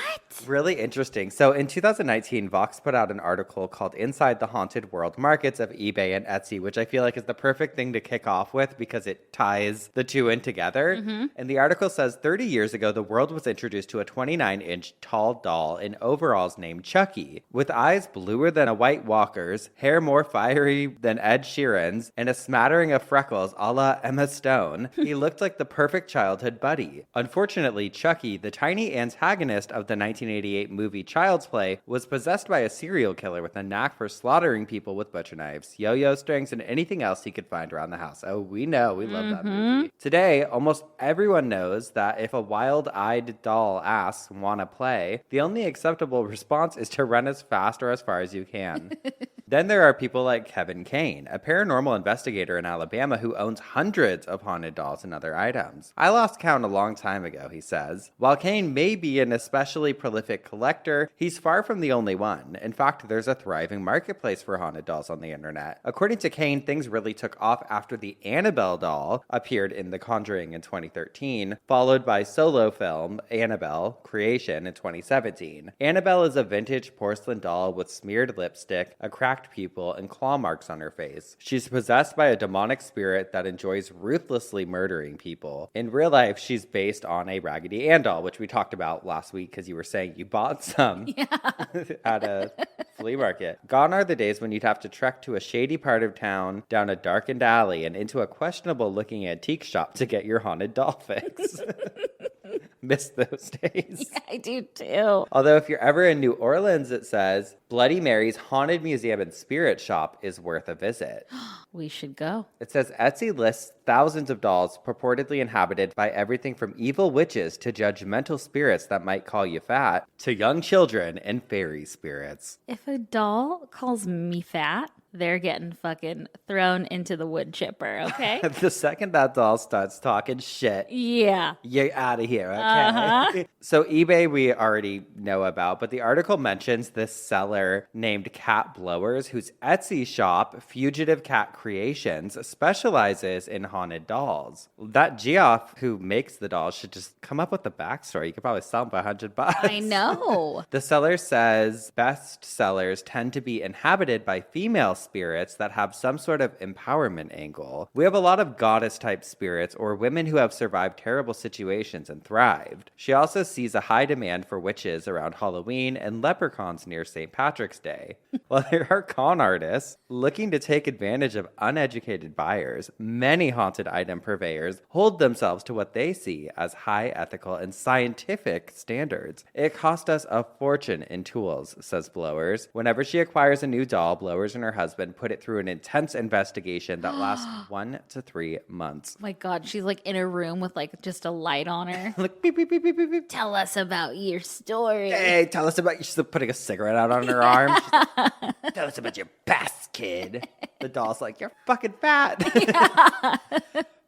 really interesting. So in 2019, Vox put out an article called Inside the Haunted World Markets of eBay and Etsy, which I feel like is the perfect thing to kick off with because it ties the two in together. Mm-hmm. And the article says 30 years ago, the world was introduced to a 29-inch 8-inch tall doll in overalls named Chucky. With eyes bluer than a White Walker's, hair more fiery than Ed Sheeran's, and a smattering of freckles a la Emma Stone, he looked like the perfect childhood buddy. Unfortunately, Chucky, the tiny antagonist of the 1988 movie Child's Play, was possessed by a serial killer with a knack for slaughtering people with butcher knives, yo-yo strings, and anything else he could find around the house. Oh, we know. We love that movie. Today, almost everyone knows that if a wild-eyed doll asks, wanna play, the only acceptable response is to run as fast or as far as you can. Then there are people like Kevin Kane, a paranormal investigator in Alabama who owns hundreds of haunted dolls and other items. I lost count a long time ago, he says. While Kane may be an especially prolific collector, he's far from the only one. In fact, there's a thriving marketplace for haunted dolls on the internet. According to Kane, things really took off after the Annabelle doll appeared in The Conjuring in 2013, followed by solo film Annabelle Creation in 2017. Annabelle is a vintage porcelain doll with smeared lipstick, a cracked pupil, and claw marks on her face. She's possessed by a demonic spirit that enjoys ruthlessly murdering people. In real life, she's based on a Raggedy Ann doll, which we talked about last week because you were saying you bought some at a flea market. Gone are the days when you'd have to trek to a shady part of town, down a darkened alley, and into a questionable-looking antique shop to get your haunted doll fix. Miss those days. Yeah, I do too. Although if you're ever in New Orleans, it says, Bloody Mary's Haunted Museum and Spirit Shop is worth a visit. We should go. It says Etsy lists thousands of dolls purportedly inhabited by everything from evil witches to judgmental spirits that might call you fat, to young children and fairy spirits. If a doll calls me fat, they're getting fucking thrown into the wood chipper, okay? The second that doll starts talking shit, Yeah. you're out of here, okay? So eBay we already know about, but the article mentions this seller named Cat Blowers, whose Etsy shop, Fugitive Cat Creations, specializes in haunted dolls. That Geoff who makes the dolls should just come up with the backstory. You could probably sell them for $100. I know. The seller says best sellers tend to be inhabited by female spirits that have some sort of empowerment angle. We have a lot of goddess-type spirits or women who have survived terrible situations and thrived. She also sees a high demand for witches around Halloween and leprechauns near St. Patrick's Day. While there are con artists looking to take advantage of uneducated buyers, many haunted item purveyors hold themselves to what they see as high ethical and scientific standards. It cost us a fortune in tools, says Blowers. Whenever she acquires a new doll, Blowers and her husband put it through an intense investigation that lasts 1 to 3 months. My God, she's like in a room with like just a light on her. Like, beep, beep, beep, beep, beep, beep. Tell us about your story. Hey, tell us about, she's putting a cigarette out on her arm. She's like, tell us about your past, kid. The doll's like, you're fucking fat. Yeah.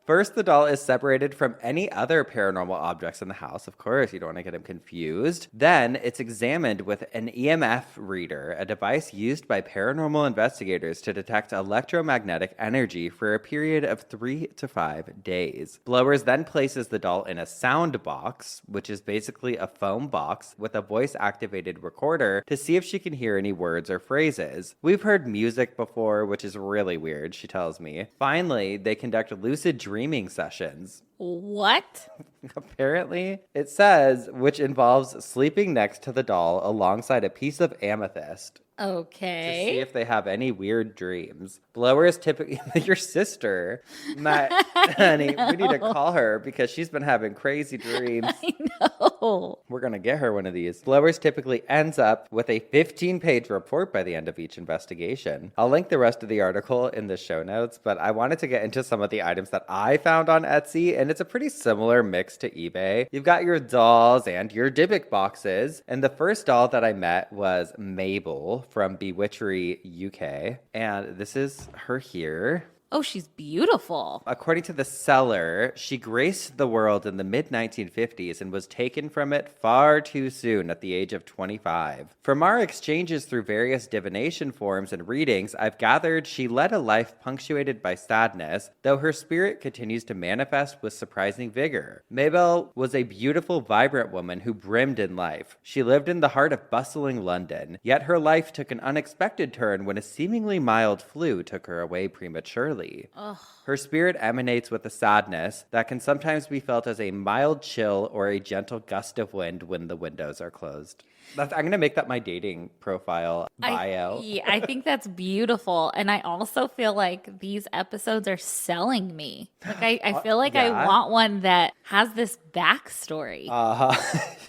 First, the doll is separated from any other paranormal objects in the house. Of course, you don't want to get them confused. Then, it's examined with an EMF reader, a device used by paranormal investigators to detect electromagnetic energy for a period of 3 to 5 days. Blowers then places the doll in a sound box, which is basically a foam box with a voice-activated recorder to see if she can hear any words or phrases. We've heard music before, which is really weird, she tells me. Finally, they conduct lucid dreaming sessions. What? Apparently, it says, which involves sleeping next to the doll alongside a piece of amethyst. Okay. To see if they have any weird dreams. Blowers typically, your sister, Matt, honey, we need to call her because she's been having crazy dreams. I know. We're going to get her one of these. Blowers typically ends up with a 15-page report by the end of each investigation. I'll link the rest of the article in the show notes, but I wanted to get into some of the items that I found on Etsy, and it's a pretty similar mix to eBay. You've got your dolls and your Dybbuk boxes, and the first doll that I met was Mabel from Bewitchery UK, and this is her here. Oh, she's beautiful. According to the seller, she graced the world in the mid-1950s and was taken from it far too soon at the age of 25. From our exchanges through various divination forums and readings, I've gathered she led a life punctuated by sadness, though her spirit continues to manifest with surprising vigor. Mabel was a beautiful, vibrant woman who brimmed in life. She lived in the heart of bustling London, yet her life took an unexpected turn when a seemingly mild flu took her away prematurely. eerily. Ugh. Her spirit emanates with a sadness that can sometimes be felt as a mild chill or a gentle gust of wind when the windows are closed. I'm going to make that my dating profile bio. I think that's beautiful. And I also feel like these episodes are selling me. Like I feel like I want one that has this backstory.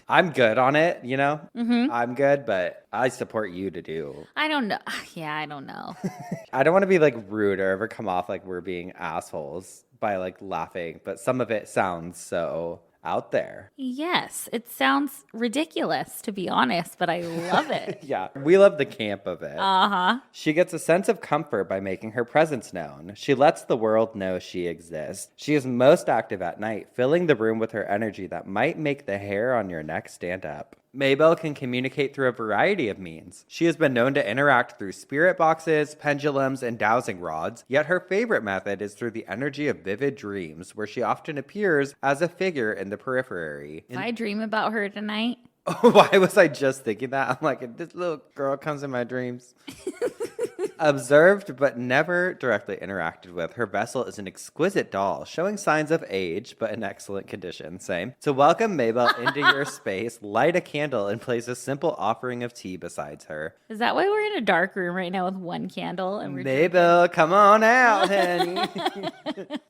I'm good on it, you know? Mm-hmm. I'm good, but I support you to do. I don't know. Yeah, I don't know. I don't want to be like rude or ever come off like we're being assholes by like laughing, but some of it sounds so out there. Yes, it sounds ridiculous, to be honest, but I love it. Yeah, we love the camp of it. Uh-huh. She gets a sense of comfort by making her presence known. She lets the world know she exists. She is most active at night, filling the room with her energy that might make the hair on your neck stand up. Mabel can communicate through a variety of means. She has been known to interact through spirit boxes, pendulums, and dowsing rods, yet her favorite method is through the energy of vivid dreams, where she often appears as a figure in the periphery. If I dream about her tonight. Why was I just thinking that? I'm like, this little girl comes in my dreams. Observed but never directly interacted with, her vessel is an exquisite doll, showing signs of age but in excellent condition. Same. To welcome Mabel into your space, light a candle and place a simple offering of tea beside her. Is that why we're in a dark room right now with one candle? And we're Mabel, come on out, honey.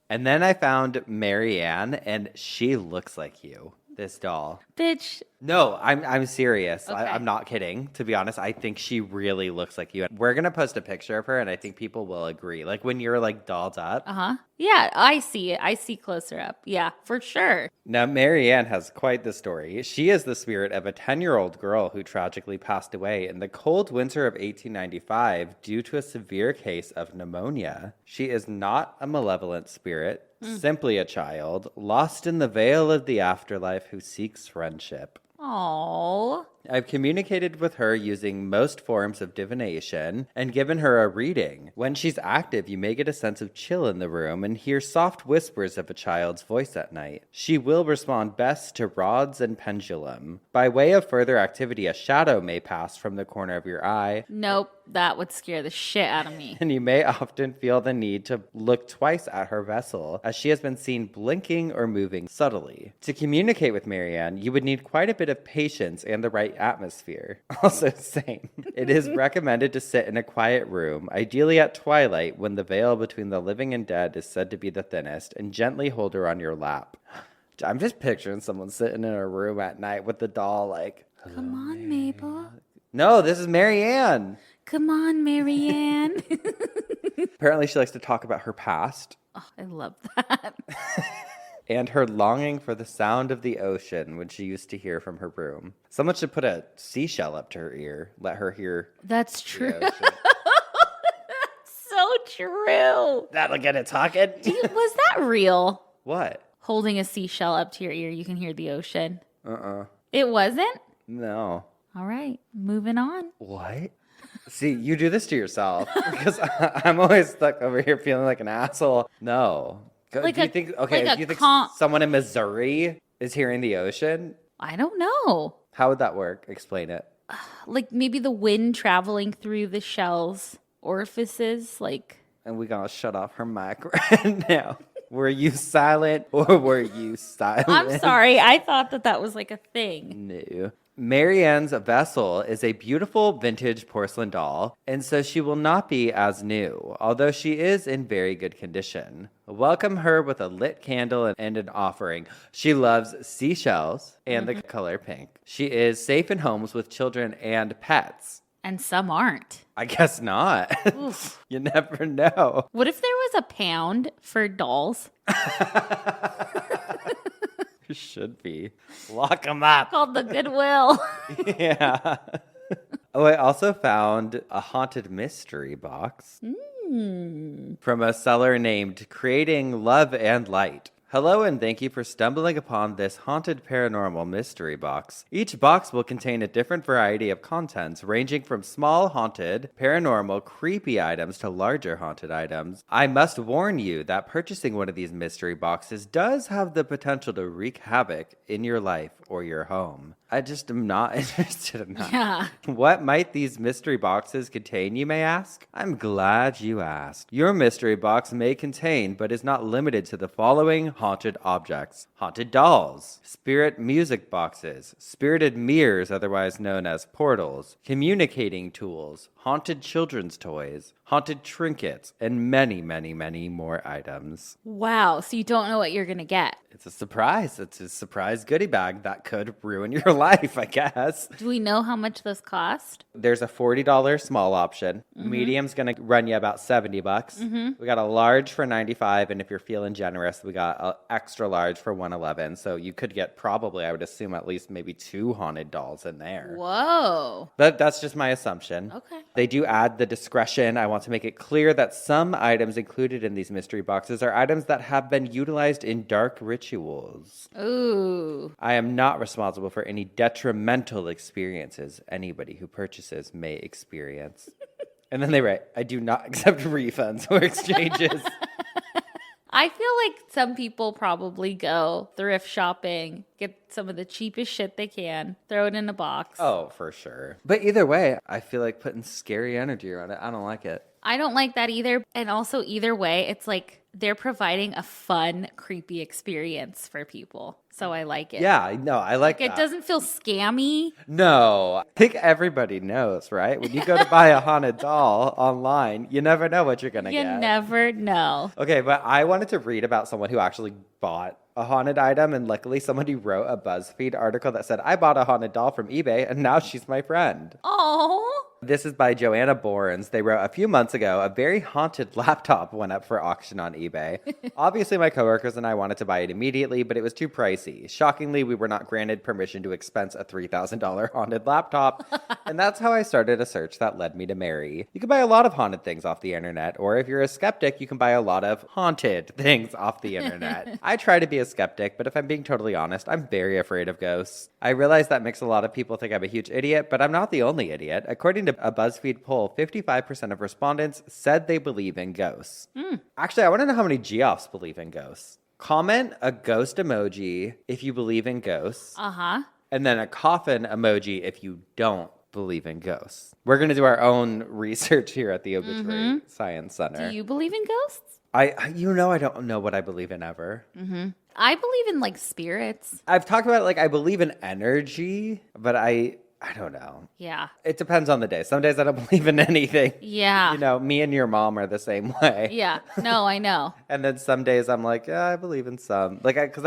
And then I found Marianne, and she looks like you. This doll. Bitch. No, I'm serious. Okay. I'm not kidding. To be honest, I think she really looks like you. We're going to post a picture of her, and I think people will agree. Like when you're like dolled up. Uh-huh. Yeah, I see it. I see closer up. Yeah, for sure. Now, Marianne has quite the story. She is the spirit of a 10-year-old girl who tragically passed away in the cold winter of 1895 due to a severe case of pneumonia. She is not a malevolent spirit. Simply a child, lost in the veil of the afterlife who seeks friendship. Aww. I've communicated with her using most forms of divination and given her a reading. When she's active, you may get a sense of chill in the room and hear soft whispers of a child's voice at night. She will respond best to rods and pendulum. By way of further activity, a shadow may pass from the corner of your eye. Nope, that would scare the shit out of me. And you may often feel the need to look twice at her vessel, as she has been seen blinking or moving subtly. To communicate with Marianne, you would need quite a bit of patience and the right atmosphere. Also same. It is recommended to sit in a quiet room, ideally at twilight when the veil between the living and dead is said to be the thinnest, and gently hold her on your lap. I'm just picturing someone sitting in a room at night with the doll like, come on, Mabel. No, this is Marianne. Come on, Marianne. Apparently she likes to talk about her past. Oh, I love that. And her longing for the sound of the ocean when she used to hear from her room. Someone should put a seashell up to her ear. Let her hear. That's true. That's so true. That'll get it talking. Was that real? What? Holding a seashell up to your ear, you can hear the ocean. It wasn't? No. All right, moving on. What? See, you do this to yourself. Because I'm always stuck over here feeling like an asshole. No. Like do you think someone in Missouri is hearing the ocean? I don't know. How would that work? Explain it. Like maybe the wind traveling through the shell's orifices, like. And we gonna shut off her mic right now. Were you silent or were you silent? I'm sorry. I thought that was like a thing. No. Marianne's vessel is a beautiful vintage porcelain doll, and so she will not be as new, although she is in very good condition. Welcome her with a lit candle and an offering. She loves seashells and the color pink. She is safe in homes with children and pets. And some aren't. I guess not. You never know. What if there was a pound for dolls? Should be. Lock them up. Called the Goodwill. Yeah. Oh, I also found a haunted mystery box from a seller named Creating Love and Light. Hello and thank you for stumbling upon this haunted paranormal mystery box. Each box will contain a different variety of contents, ranging from small haunted, paranormal, creepy items to larger haunted items. I must warn you that purchasing one of these mystery boxes does have the potential to wreak havoc in your life or your home. I just am not interested in that. Yeah. What might these mystery boxes contain, you may ask? I'm glad you asked. Your mystery box may contain, but is not limited to the following haunted objects: haunted dolls, spirit music boxes, spirited mirrors, otherwise known as portals, communicating tools, haunted children's toys, haunted trinkets, and many, many, many more items. Wow. So you don't know what you're going to get. It's a surprise. It's a surprise goodie bag that could ruin your life, I guess. Do we know how much this cost? There's a $40 small option. Medium's going to run you about $70. We got a large for $95, and if you're feeling generous, we got an extra large for $111. So you could get probably, I would assume, at least maybe 2 haunted dolls in there. Whoa. But that's just my assumption. Okay. They do add the discretion. I want to make it clear that some items included in these mystery boxes are items that have been utilized in dark rituals. Ooh. I am not responsible for any detrimental experiences anybody who purchases may experience. And then they write, I do not accept refunds or exchanges. I feel like some people probably go thrift shopping, get some of the cheapest shit they can, throw it in a box. Oh, for sure. But either way, I feel like putting scary energy around it. I don't like it. I don't like that either. And also, either way, it's like they're providing a fun, creepy experience for people. So I like it. Yeah, no, I like It that. doesn't feel scammy. No, I think everybody knows, right? When you go to buy a haunted doll online, you never know what you're going to You get. never know. Okay, but I wanted to read about someone who actually bought a haunted item, and luckily somebody wrote a BuzzFeed article that said, I bought a haunted doll from eBay, and now she's my friend. Oh. This is by Joanna Borns. They wrote, a few months ago, a very haunted laptop went up for auction on eBay. Obviously, my coworkers and I wanted to buy it immediately, but it was too pricey. Shockingly, we were not granted permission to expense a $3,000 haunted laptop, and that's how I started a search that led me to Mary. You can buy a lot of haunted things off the internet, or if you're a skeptic, you can buy a lot of haunted things off the internet. I try to be a skeptic, but if I'm being totally honest, I'm very afraid of ghosts. I realize that makes a lot of people think I'm a huge idiot, but I'm not the only idiot. According to a BuzzFeed poll, 55% of respondents said they believe in ghosts. Actually, I want to know how many geoffs believe in ghosts. Comment a ghost emoji if you believe in ghosts. And then a coffin emoji if you don't believe in ghosts. We're going to do our own research here at the Obituary Science Center. Do you believe in ghosts? I don't know what I believe in ever. I believe in like spirits. I've talked about it, like I believe in energy, but I don't know. Yeah. It depends on the day. Some days I don't believe in anything. Yeah. You know, me and your mom are the same way. Yeah. No, I know. And then some days I'm like, yeah, I believe in some. Like, because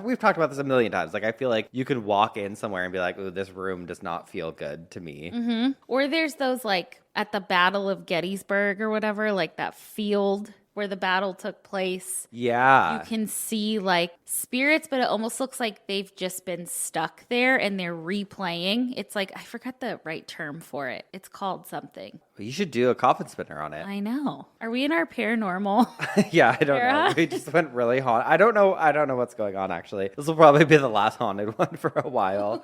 we've talked about this a million times. Like, I feel like you can walk in somewhere and be like, ooh, this room does not feel good to me. Or there's those like at the Battle of Gettysburg or whatever, like that field where the battle took place. Yeah. You can see like spirits, but it almost looks like they've just been stuck there and they're replaying. It's like, I forgot the right term for it. It's called something. You should do a coffin spinner on it. I know. Are we in our paranormal? Yeah, I don't know. We just went really haunted. I don't know what's going on, actually. This will probably be the last haunted one for a while.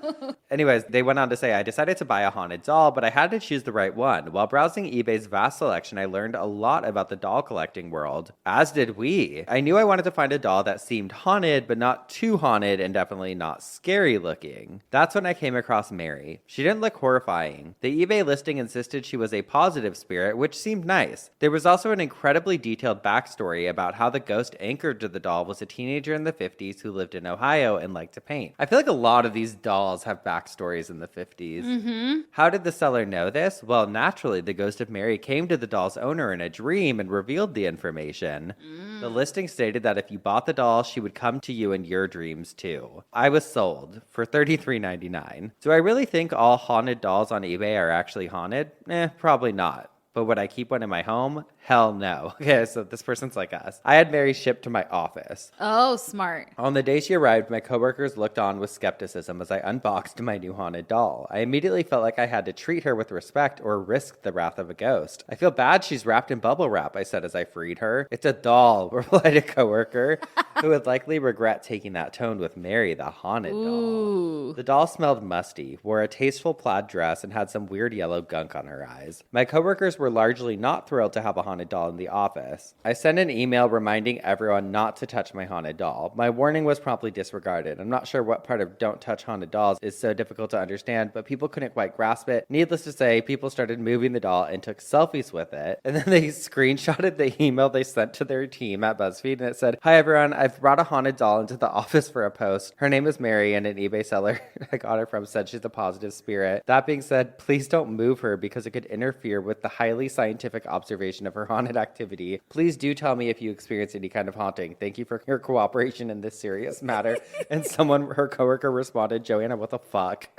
Anyways, they went on to say, I decided to buy a haunted doll, but I had to choose the right one. While browsing eBay's vast selection, I learned a lot about the doll collecting world, as did we. I knew I wanted to find a doll that seemed haunted, but not too haunted and definitely not scary looking. That's when I came across Mary. She didn't look horrifying. The eBay listing insisted she was a positive spirit, which seemed nice. There was also an incredibly detailed backstory about how the ghost anchored to the doll was a teenager in the 50s who lived in Ohio and liked to paint. I feel like a lot of these dolls have backstories in the 50s. How did the seller know this? Well, naturally, the ghost of Mary came to the doll's owner in a dream and revealed the information. The listing stated that if you bought the doll, she would come to you in your dreams too. I was sold for $33.99. Do I really think all haunted dolls on eBay are actually haunted? Probably not. But would I keep one in my home? Hell no. Okay, so this person's like us. I had Mary shipped to my office. Oh, smart. On the day she arrived, my coworkers looked on with skepticism as I unboxed my new haunted doll. I immediately felt like I had to treat her with respect or risk the wrath of a ghost. I feel bad she's wrapped in bubble wrap, I said as I freed her. It's a doll, replied a coworker, who would likely regret taking that tone with Mary, the haunted doll. The doll smelled musty, wore a tasteful plaid dress, and had some weird yellow gunk on her eyes. My coworkers were largely not thrilled to have a haunted doll in the office. I sent an email reminding everyone not to touch my haunted doll. My warning was promptly disregarded. I'm not sure what part of don't touch haunted dolls is so difficult to understand, but people couldn't quite grasp it. Needless to say, people started moving the doll and took selfies with it. And then they screenshotted the email they sent to their team at BuzzFeed, and it said, "Hi everyone, I've brought a haunted doll into the office for a post. Her name is Mary, and an eBay seller I got her from said she's a positive spirit. That being said, please don't move her because it could interfere with the highly scientific observation of her haunted activity. Please do tell me if you experience any kind of haunting. Thank you for your cooperation in this serious matter." And her coworker responded, "Joanna, what the fuck?"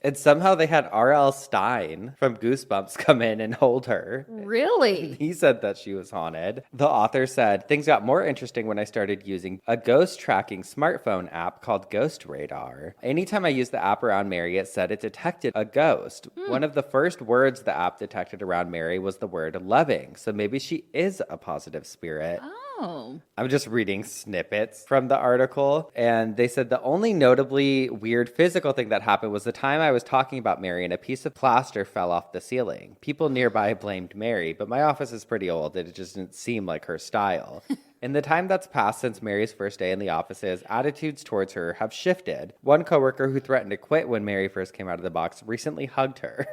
And somehow they had R.L. Stein from Goosebumps come in and hold her. Really? He said that she was haunted. The author said, "Things got more interesting when I started using a ghost tracking smartphone app called Ghost Radar. Anytime I used the app around Mary, it said it detected a ghost. One of the first words the app detected around Mary was the word loving. So maybe she is a positive spirit." Oh. I'm just reading snippets from the article, and they said the only notably weird physical thing that happened was the time I was talking about Mary and a piece of plaster fell off the ceiling. People nearby blamed Mary, but my office is pretty old and it just didn't seem like her style. In the time that's passed since Mary's first day in the offices, attitudes towards her have shifted. One coworker who threatened to quit when Mary first came out of the box recently hugged her.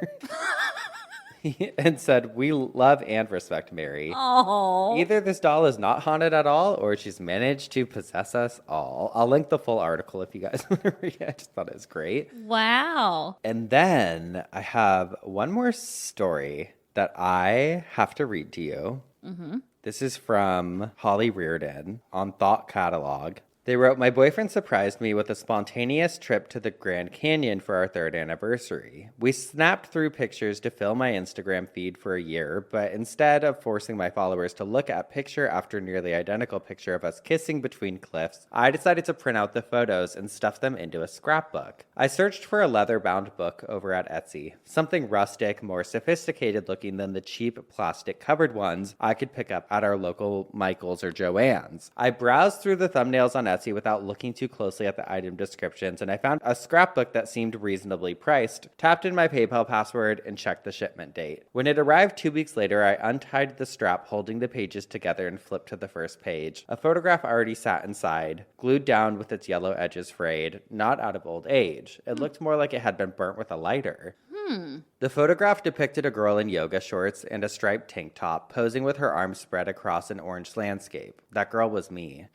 And said, "We love and respect Mary. Oh. Either this doll is not haunted at all, or she's managed to possess us all." I'll link the full article if you guys want to read it. I just thought it was great. Wow. And then I have one more story that I have to read to you. Mm-hmm. This is from Holly Reardon on Thought Catalog. They wrote, "My boyfriend surprised me with a spontaneous trip to the Grand Canyon for our 3rd anniversary. We snapped through pictures to fill my Instagram feed for a year, but instead of forcing my followers to look at picture after nearly identical picture of us kissing between cliffs, I decided to print out the photos and stuff them into a scrapbook. I searched for a leather-bound book over at Etsy, something rustic, more sophisticated looking than the cheap plastic-covered ones I could pick up at our local Michael's or Joann's. I browsed through the thumbnails on Etsy without looking too closely at the item descriptions, and I found a scrapbook that seemed reasonably priced, tapped in my PayPal password, and checked the shipment date. When it arrived 2 weeks later, I untied the strap holding the pages together and flipped to the first page. A photograph already sat inside, glued down with its yellow edges frayed, not out of old age. It looked more like it had been burnt with a lighter. The photograph depicted a girl in yoga shorts and a striped tank top, posing with her arms spread across an orange landscape. That girl was me.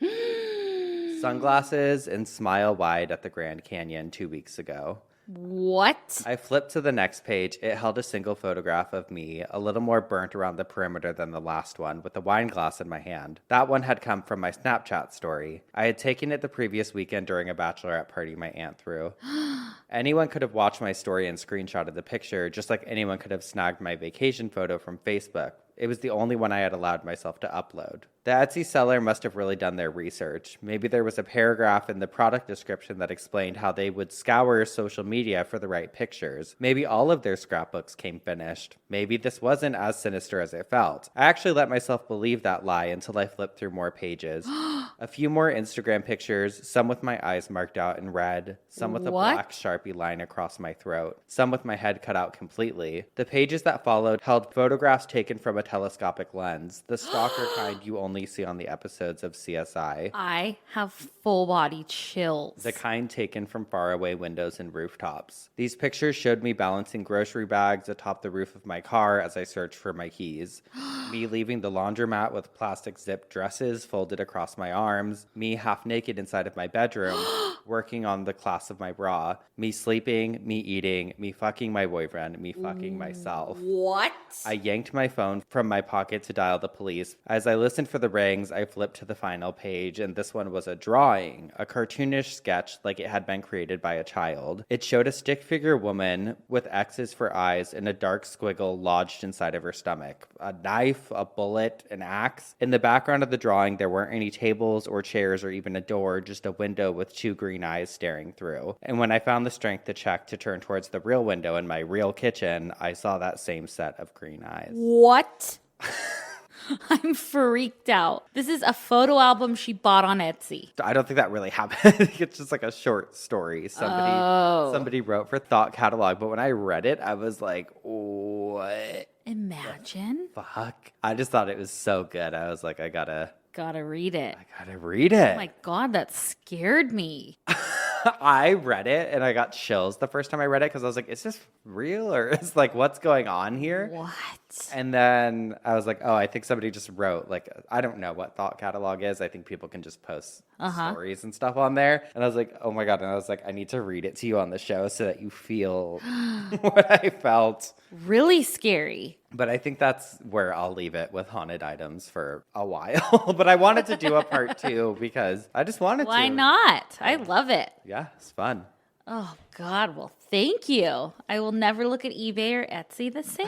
Sunglasses and smile wide at the Grand Canyon 2 weeks ago. What? I flipped to the next page. It held a single photograph of me, a little more burnt around the perimeter than the last one, with a wine glass in my hand. That one had come from my Snapchat story. I had taken it the previous weekend during a bachelorette party my aunt threw. Anyone could have watched my story and screenshotted the picture, just like anyone could have snagged my vacation photo from Facebook. It was the only one I had allowed myself to upload. The Etsy seller must have really done their research. Maybe there was a paragraph in the product description that explained how they would scour social media for the right pictures. Maybe all of their scrapbooks came finished. Maybe this wasn't as sinister as it felt. I actually let myself believe that lie until I flipped through more pages. A few more Instagram pictures, some with my eyes marked out in red, some with a black Sharpie line across my throat, some with my head cut out completely. The pages that followed held photographs taken from a telescopic lens, the stalker kind you only see on the episodes of CSI. I have full body chills. The kind taken from faraway windows and rooftops. These pictures showed me balancing grocery bags atop the roof of my car as I searched for my keys. Me leaving the laundromat with plastic zip dresses folded across my arms. Me half naked inside of my bedroom, working on the clasp of my bra. Me sleeping, me eating, me fucking my boyfriend, me fucking myself. What? I yanked my phone from from my pocket to dial the police. As I listened for the rings, I flipped to the final page, and this one was a drawing, a cartoonish sketch like it had been created by a child. It showed a stick figure woman with X's for eyes and a dark squiggle lodged inside of her stomach. A knife, a bullet, an axe. In the background of the drawing, there weren't any tables or chairs or even a door, just a window with two green eyes staring through. And when I found the strength to check to turn towards the real window in my real kitchen, I saw that same set of green eyes. What? I'm freaked out. This is a photo album she bought on Etsy. I don't think that really happened. It's just like a short story somebody wrote for Thought Catalog. But when I read it, I was like, what? Imagine. Fuck. I just thought it was so good. I was like, I gotta read it. Oh my God, that scared me. I read it and I got chills the first time I read it because I was like, is this real or is like what's going on here? What? And then I was like, oh, I think somebody just wrote, like, I don't know what Thought Catalog is. I think people can just post stories and stuff on there. And I was like, oh my God. And I was like, I need to read it to you on the show so that you feel what I felt. Really scary. But I think that's where I'll leave it with haunted items for a while. But I wanted to do a part 2 because I just wanted to. Why not? I love it. Yeah, it's fun. Oh, God. Well, thank you. I will never look at eBay or Etsy the same.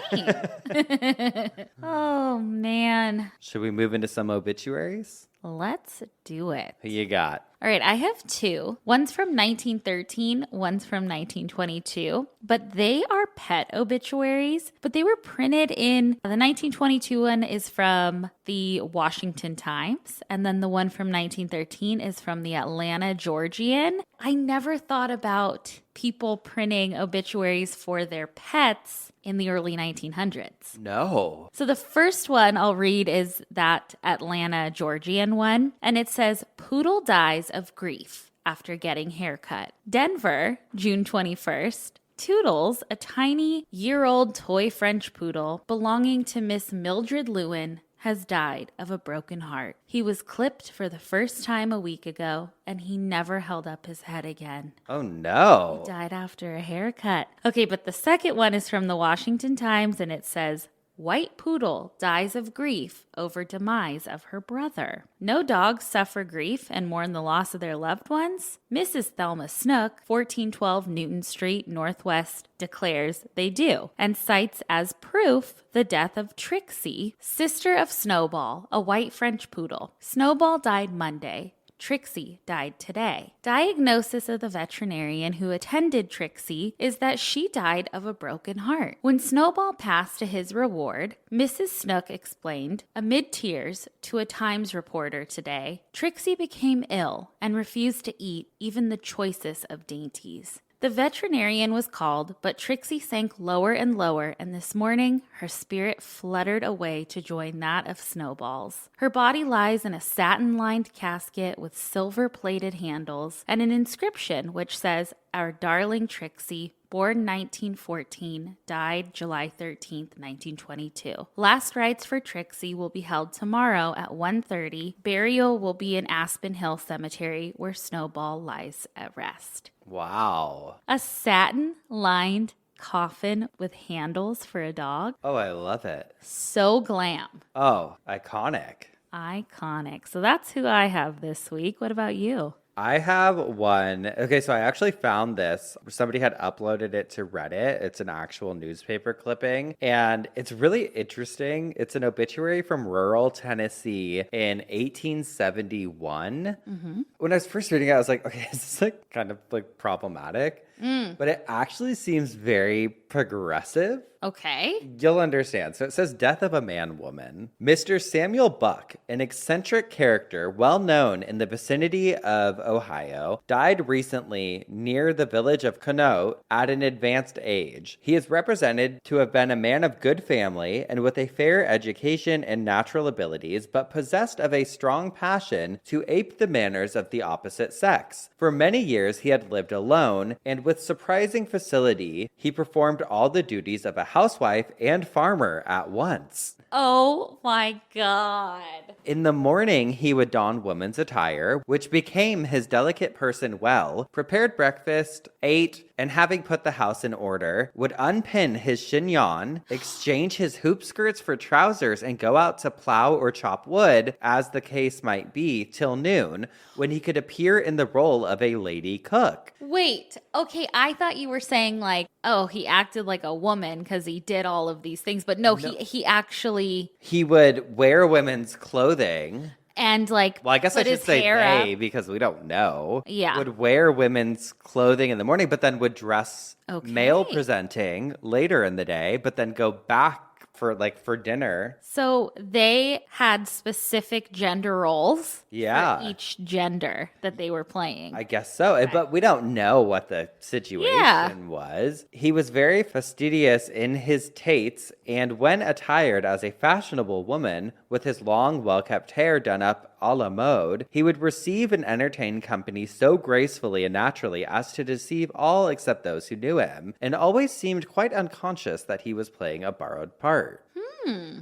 Oh, man. Should we move into some obituaries? Let's do it. Who you got? All right, I have 2. One's from 1913, one's from 1922, but they are pet obituaries, but they were printed in, the 1922 one is from the Washington Times, and then the one from 1913 is from the Atlanta Georgian. I never thought about people printing obituaries for their pets in the early 1900s. No. So the first one I'll read is that Atlanta Georgian one, and it says, "Poodle dies of grief after getting haircut." Denver, June 21st. Toodles, a tiny year-old toy French poodle belonging to Miss Mildred Lewin, has died of a broken heart. He was clipped for the first time a week ago, and he never held up his head again. Oh, no. He died after a haircut. Okay, but the second one is from the Washington Times, and it says, "White poodle dies of grief over demise of her brother." No dogs suffer grief and mourn the loss of their loved ones? Mrs. Thelma Snook, 1412 Newton Street, Northwest, declares they do, and cites as proof the death of Trixie, sister of Snowball, a white French poodle. Snowball died Monday. Trixie died today. Diagnosis of the veterinarian who attended Trixie is that she died of a broken heart. When Snowball passed to his reward, Mrs. Snook explained, amid tears, to a Times reporter today, Trixie became ill and refused to eat even the choicest of dainties. The veterinarian was called, but Trixie sank lower and lower, and this morning her spirit fluttered away to join that of Snowball's. Her body lies in a satin-lined casket with silver-plated handles and an inscription which says, "Our darling Trixie, born 1914, died July 13th, 1922. Last rites for Trixie will be held tomorrow at 1:30. Burial will be in Aspen Hill Cemetery, where Snowball lies at rest." Wow. A satin-lined coffin with handles for a dog. Oh, I love it. So glam. Oh, iconic. Iconic. So that's who I have this week. What about you? I have one. Okay, so I actually found this. Somebody had uploaded it to Reddit. It's an actual newspaper clipping, and it's really interesting. It's an obituary from rural Tennessee in 1871. Mm-hmm. When I was first reading it, I was like, okay, is this like kind of like problematic? But it actually seems very progressive. Okay. You'll understand. So it says, death of a man-woman. Mr. Samuel Buck, an eccentric character well known in the vicinity of Ohio, died recently near the village of Conneaut at an advanced age. He is represented to have been a man of good family and with a fair education and natural abilities, but possessed of a strong passion to ape the manners of the opposite sex. For many years he had lived alone, and with surprising facility, he performed all the duties of a housewife and farmer at once. Oh my God. In the morning, he would don woman's attire, which became his delicate person well, prepared breakfast, ate, and having put the house in order, would unpin his chignon, exchange his hoop skirts for trousers, and go out to plow or chop wood, as the case might be, till noon, when he could appear in the role of a lady cook. Wait, okay, I thought you were saying like, oh, he acted like a woman because he did all of these things, but no. He actually... He would wear women's clothing. And like, well, I guess I should say they because we don't know. Yeah. Would wear women's clothing in the morning, but then would dress male presenting later in the day, but then go back for dinner. So they had specific gender roles for each gender that they were playing. I guess so. Okay. But we don't know what the situation was. He was very fastidious in his tates, and when attired as a fashionable woman with his long, well-kept hair done up a la mode, he would receive and entertain company so gracefully and naturally as to deceive all except those who knew him, and always seemed quite unconscious that he was playing a borrowed part.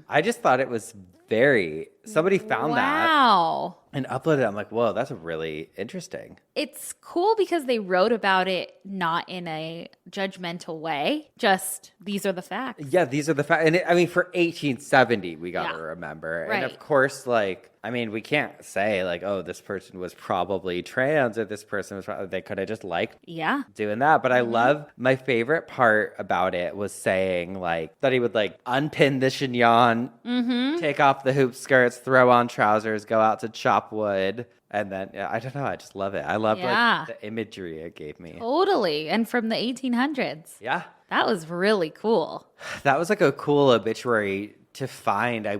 I just thought it was somebody found that and uploaded it. I'm like, whoa, that's really interesting. It's cool because they wrote about it not in a judgmental way. Just, these are the facts. Yeah, these are the facts. And for 1870, we got to remember. Right. And of course, we can't say oh, this person was probably trans or this person was they could have just doing that. But I love, my favorite part about it was saying that he would unpin the chignon, take off the hoop skirts, throw on trousers, go out to chop wood. And then, I don't know, I just love it. I love the imagery it gave me. Totally. And from the 1800s. Yeah. That was really cool. That was a cool obituary to find. I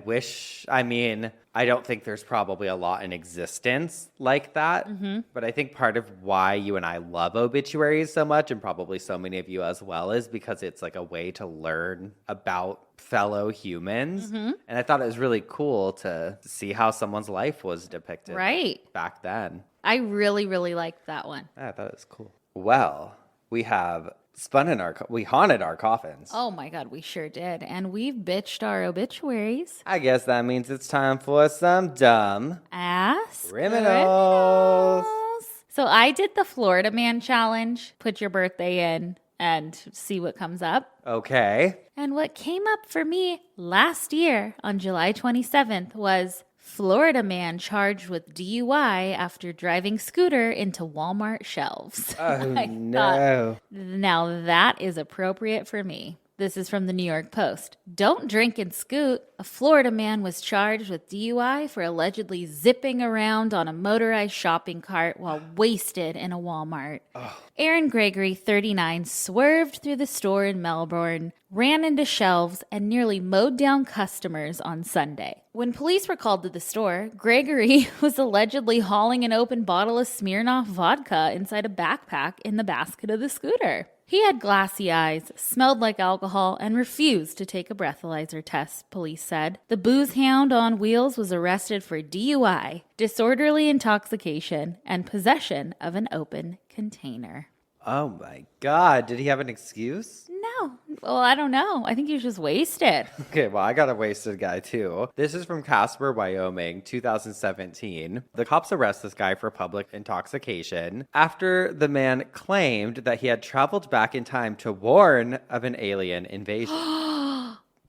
don't think there's probably a lot in existence like that. But I think part of why you and I love obituaries so much, and probably so many of you as well, is because it's a way to learn about fellow humans. And I thought it was really cool to see how someone's life was depicted back then. I really, really liked that one. I thought it was cool. Well, we have we haunted our coffins. Oh my God, we sure did. And we've bitched our obituaries. I guess that means it's time for some dumb ass criminals. So I did the Florida Man challenge. Put your birthday in and see what comes up. Okay. And what came up for me last year on July 27th was Florida man charged with DUI after driving scooter into Walmart shelves. Oh, no. Now that is appropriate for me. This is from the New York Post. Don't drink and scoot. A Florida man was charged with DUI for allegedly zipping around on a motorized shopping cart while wasted in a Walmart. Oh. Aaron Gregory, 39, swerved through the store in Melbourne, ran into shelves, and nearly mowed down customers on Sunday. When police were called to the store, Gregory was allegedly hauling an open bottle of Smirnoff vodka inside a backpack in the basket of the scooter. He had glassy eyes, smelled like alcohol, and refused to take a breathalyzer test, police said. The booze hound on wheels was arrested for DUI, disorderly intoxication, and possession of an open container. Oh my God. Did he have an excuse? No. Well, I don't know. I think he was just wasted. Okay, well, I got a wasted guy too. This is from Casper, Wyoming, 2017. The cops arrest this guy for public intoxication after the man claimed that he had traveled back in time to warn of an alien invasion.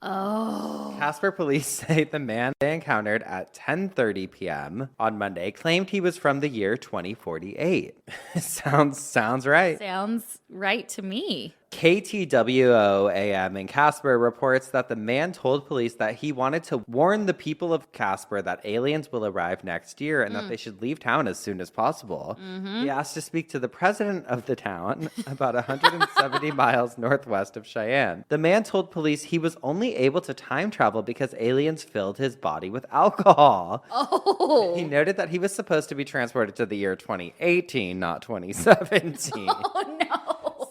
Oh. Casper police say the man they encountered at 10:30 p.m. on Monday claimed he was from the year 2048. Sounds right. Sounds right to me. KTWO-AM in Casper reports that the man told police that he wanted to warn the people of Casper that aliens will arrive next year and that they should leave town as soon as possible. He asked to speak to the president of the town, about 170 miles northwest of Cheyenne. The man told police he was only able to time travel because aliens filled his body with alcohol. Oh. He noted that he was supposed to be transported to the year 2018, not 2017. Oh, no.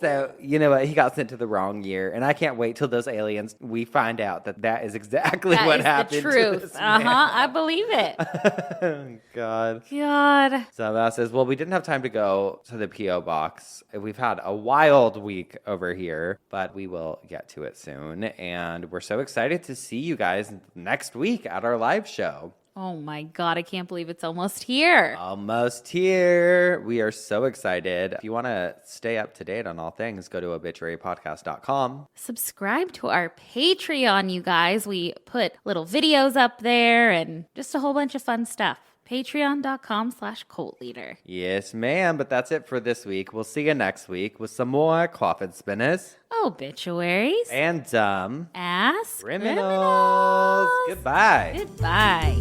So, you know what? He got sent to the wrong year. And I can't wait till those aliens, we find out that is exactly what happened the truth. to this man. I believe it. Oh, God. So that says, well, we didn't have time to go to the P.O. box. We've had a wild week over here, but we will get to it soon. And we're so excited to see you guys next week at our live show. Oh my God, I can't believe it's almost here. Almost here. We are so excited. If you want to stay up to date on all things, go to obituarypodcast.com. Subscribe to our Patreon, you guys. We put little videos up there and just a whole bunch of fun stuff. Patreon.com/cult leader. Yes, ma'am. But that's it for this week. We'll see you next week with some more coffin spinners, obituaries, and dumb ass criminals. Goodbye. Goodbye.